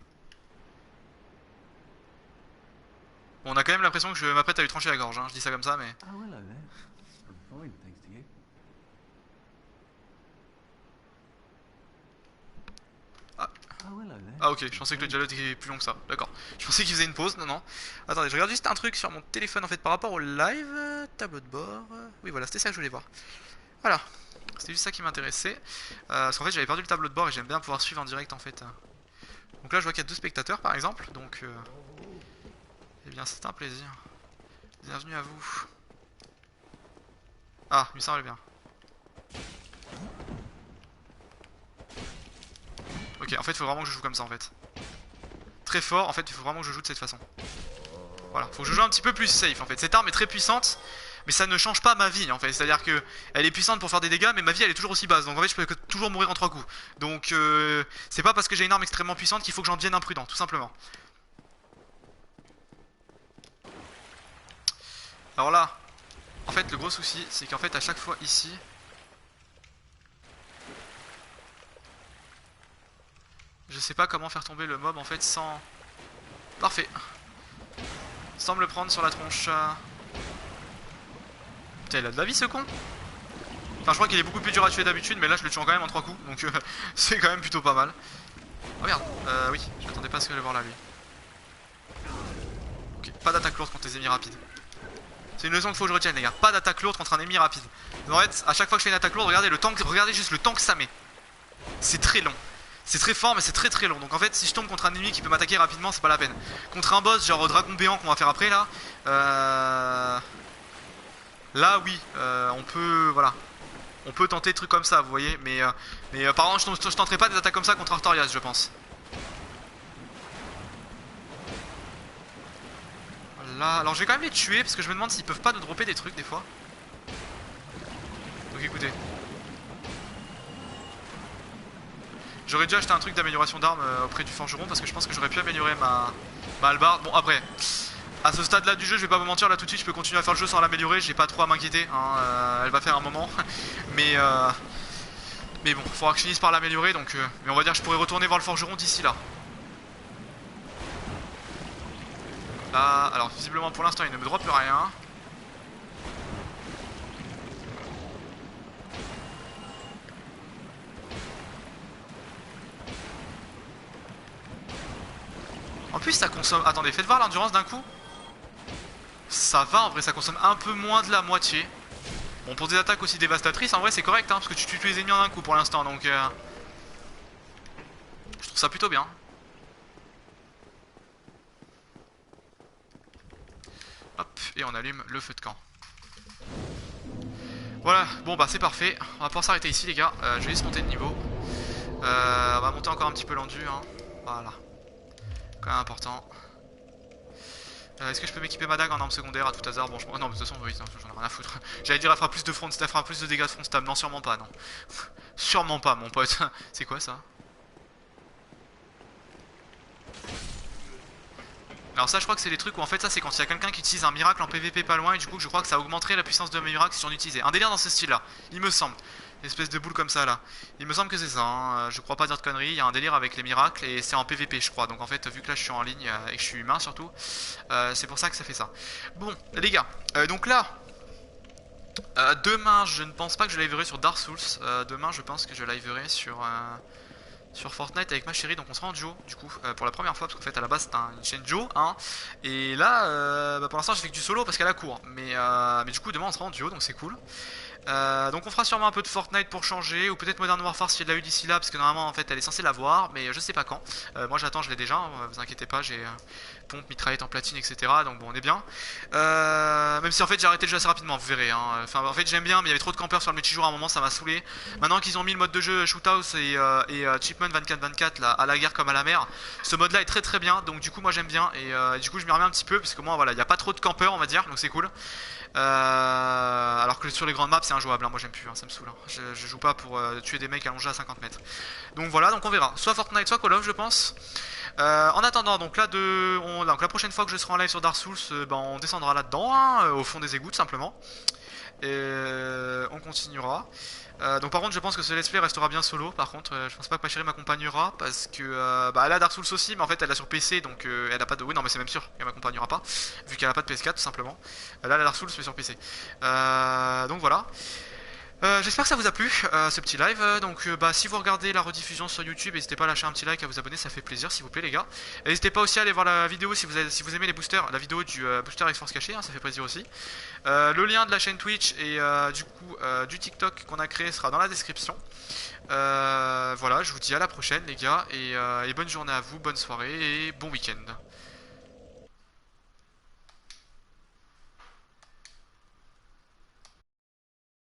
S1: Bon, on a quand même l'impression que je m'apprête à lui trancher la gorge, hein. Je dis ça comme ça mais...
S2: Oh, hello there. I'm fine, thanks to you. Oh, hello there.
S1: Ah ok, je pensais que le dialogue était plus long que ça, d'accord. Je pensais qu'il faisait une pause, non non. Attendez, je regarde juste un truc sur mon téléphone en fait par rapport au live. Tableau de bord. Oui voilà, c'était ça que je voulais voir. Voilà, c'était juste ça qui m'intéressait. Parce qu'en fait j'avais perdu le tableau de bord et j'aime bien pouvoir suivre en direct en fait. Donc là je vois qu'il y a 2 spectateurs par exemple, donc... Eh bien c'est un plaisir. Bienvenue à vous. Ah, lui ça va bien. Ok, en fait il faut vraiment que je joue comme ça en fait. Très fort, en fait il faut vraiment que je joue de cette façon. Voilà, faut que je joue un petit peu plus safe en fait. Cette arme est très puissante, mais ça ne change pas ma vie en fait. C'est à dire que elle est puissante pour faire des dégâts, mais ma vie elle est toujours aussi basse. Donc en fait je peux toujours mourir en 3 coups. Donc c'est pas parce que j'ai une arme extrêmement puissante qu'il faut que j'en devienne imprudent, tout simplement. Alors là, en fait le gros souci c'est qu'en fait à chaque fois ici... Je sais pas comment faire tomber le mob en fait sans... Parfait. Sans me le prendre sur la tronche. Putain, il a de la vie ce con. Enfin je crois qu'il est beaucoup plus dur à tuer d'habitude, mais là je le tue quand même en 3 coups. Donc c'est quand même plutôt pas mal. Oh merde, oui, je m'attendais pas à ce que je le voir là lui. Ok, pas d'attaque lourde contre les ennemis rapides. C'est une leçon qu'il faut que je retienne les gars. Pas d'attaque lourde contre un ennemi rapide. En fait, à chaque fois que je fais une attaque lourde, regardez le temps, regardez juste le temps que ça met. C'est très long. C'est très fort mais c'est très très long. Donc en fait si je tombe contre un ennemi qui peut m'attaquer rapidement c'est pas la peine. Contre un boss genre dragon béant qu'on va faire après là, là oui on peut, voilà, on peut tenter des trucs comme ça vous voyez. Mais par exemple je tenterai pas des attaques comme ça contre Artorias je pense. Voilà. Alors je vais quand même les tuer parce que je me demande s'ils peuvent pas nous dropper des trucs des fois. Donc écoutez, j'aurais dû acheter un truc d'amélioration d'armes auprès du forgeron parce que je pense que j'aurais pu améliorer ma hallebarde. Bon après, à ce stade là du jeu je vais pas vous mentir, là tout de suite je peux continuer à faire le jeu sans l'améliorer, j'ai pas trop à m'inquiéter hein, elle va faire un moment. mais bon, il faudra que je finisse par l'améliorer donc mais on va dire que je pourrais retourner voir le forgeron d'ici là. Là, alors visiblement pour l'instant il ne me droppe rien. En plus ça consomme... Attendez, faites voir l'endurance d'un coup. Ça va en vrai, ça consomme un peu moins de la moitié. Bon pour des attaques aussi dévastatrices en vrai c'est correct hein, parce que tu tues tous les ennemis en un coup pour l'instant donc je trouve ça plutôt bien. Hop, et on allume le feu de camp. Voilà, bon bah c'est parfait. On va pouvoir s'arrêter ici les gars, je vais juste monter de niveau. On va monter encore un petit peu l'endu hein. Voilà. Quand même important. Est-ce que je peux m'équiper ma dague en arme secondaire à tout hasard? Bon, non, mais de toute façon, oui, j'en ai rien à foutre. J'allais dire, elle fera plus de front, elle fera plus de dégâts de front stab. Non, sûrement pas, non. Sûrement pas, mon pote. C'est quoi ça? Alors, ça, je crois que c'est les trucs où en fait, ça, c'est quand il y a quelqu'un qui utilise un miracle en PVP pas loin, et du coup, je crois que ça augmenterait la puissance de mes miracles si j'en utilisais. Un délire dans ce style-là, il me semble. Une espèce de boule comme ça là. Il me semble que c'est ça, hein. Je crois pas dire de conneries, il y a un délire avec les miracles et c'est en PVP je crois. Donc en fait vu que là je suis en ligne et que je suis humain surtout, c'est pour ça que ça fait ça. Bon les gars, donc là, demain je ne pense pas que je liverai sur Dark Souls. Demain je pense que je liverai sur Fortnite avec ma chérie, donc on sera en duo du coup pour la première fois parce qu'en fait à la base c'est une chaîne duo hein. Et là pour l'instant j'ai fait que du solo parce qu'elle a court mais du coup demain on sera en duo donc c'est cool. Donc on fera sûrement un peu de Fortnite pour changer, ou peut-être Modern Warfare si elle l'a eu d'ici là, parce que normalement en fait elle est censée l'avoir, mais je sais pas quand. Moi j'attends, je l'ai déjà, hein, vous inquiétez pas, j'ai pompe, mitraillette en platine, etc. Donc bon, on est bien. Même si en fait j'ai arrêté le jeu assez rapidement, vous verrez. Hein. Enfin en fait j'aime bien, mais il y avait trop de campeurs sur le multijoueur à un moment, ça m'a saoulé. Maintenant qu'ils ont mis le mode de jeu Shoothouse et Chipman 24-24 là, à la guerre comme à la mer, ce mode là est très très bien, donc du coup moi j'aime bien, et du coup je m'y remets un petit peu, parce que moi voilà, il n'y a pas trop de campeurs on va dire, donc c'est cool. Alors que sur les grandes maps c'est injouable, hein, moi j'aime plus, hein, ça me saoule. Hein. Je joue pas pour tuer des mecs allongés à 50 mètres. Donc voilà, donc on verra. Soit Fortnite, soit Call of, je pense. En attendant, donc là, donc la prochaine fois que je serai en live sur Dark Souls, on descendra là-dedans, hein, au fond des égouts, tout simplement. Et on continuera. Donc par contre je pense que ce let's play restera bien solo. Par contre je pense pas que ma chérie m'accompagnera, parce que elle a Dark Souls aussi, mais en fait elle a sur PC, donc elle a pas de... Oui non mais c'est même sûr qu'elle m'accompagnera pas, vu qu'elle a pas de PS4 tout simplement. Elle a la Dark Souls mais sur PC. Donc voilà. J'espère que ça vous a plu, ce petit live. Donc si vous regardez la rediffusion sur YouTube, n'hésitez pas à lâcher un petit like, à vous abonner, ça fait plaisir s'il vous plaît les gars. N'hésitez pas aussi à aller voir la vidéo si vous aimez les boosters, la vidéo du booster X-Force caché, hein, ça fait plaisir aussi. Le lien de la chaîne Twitch et du coup du TikTok qu'on a créé sera dans la description. Voilà, je vous dis à la prochaine les gars, et bonne journée à vous, bonne soirée et bon week-end.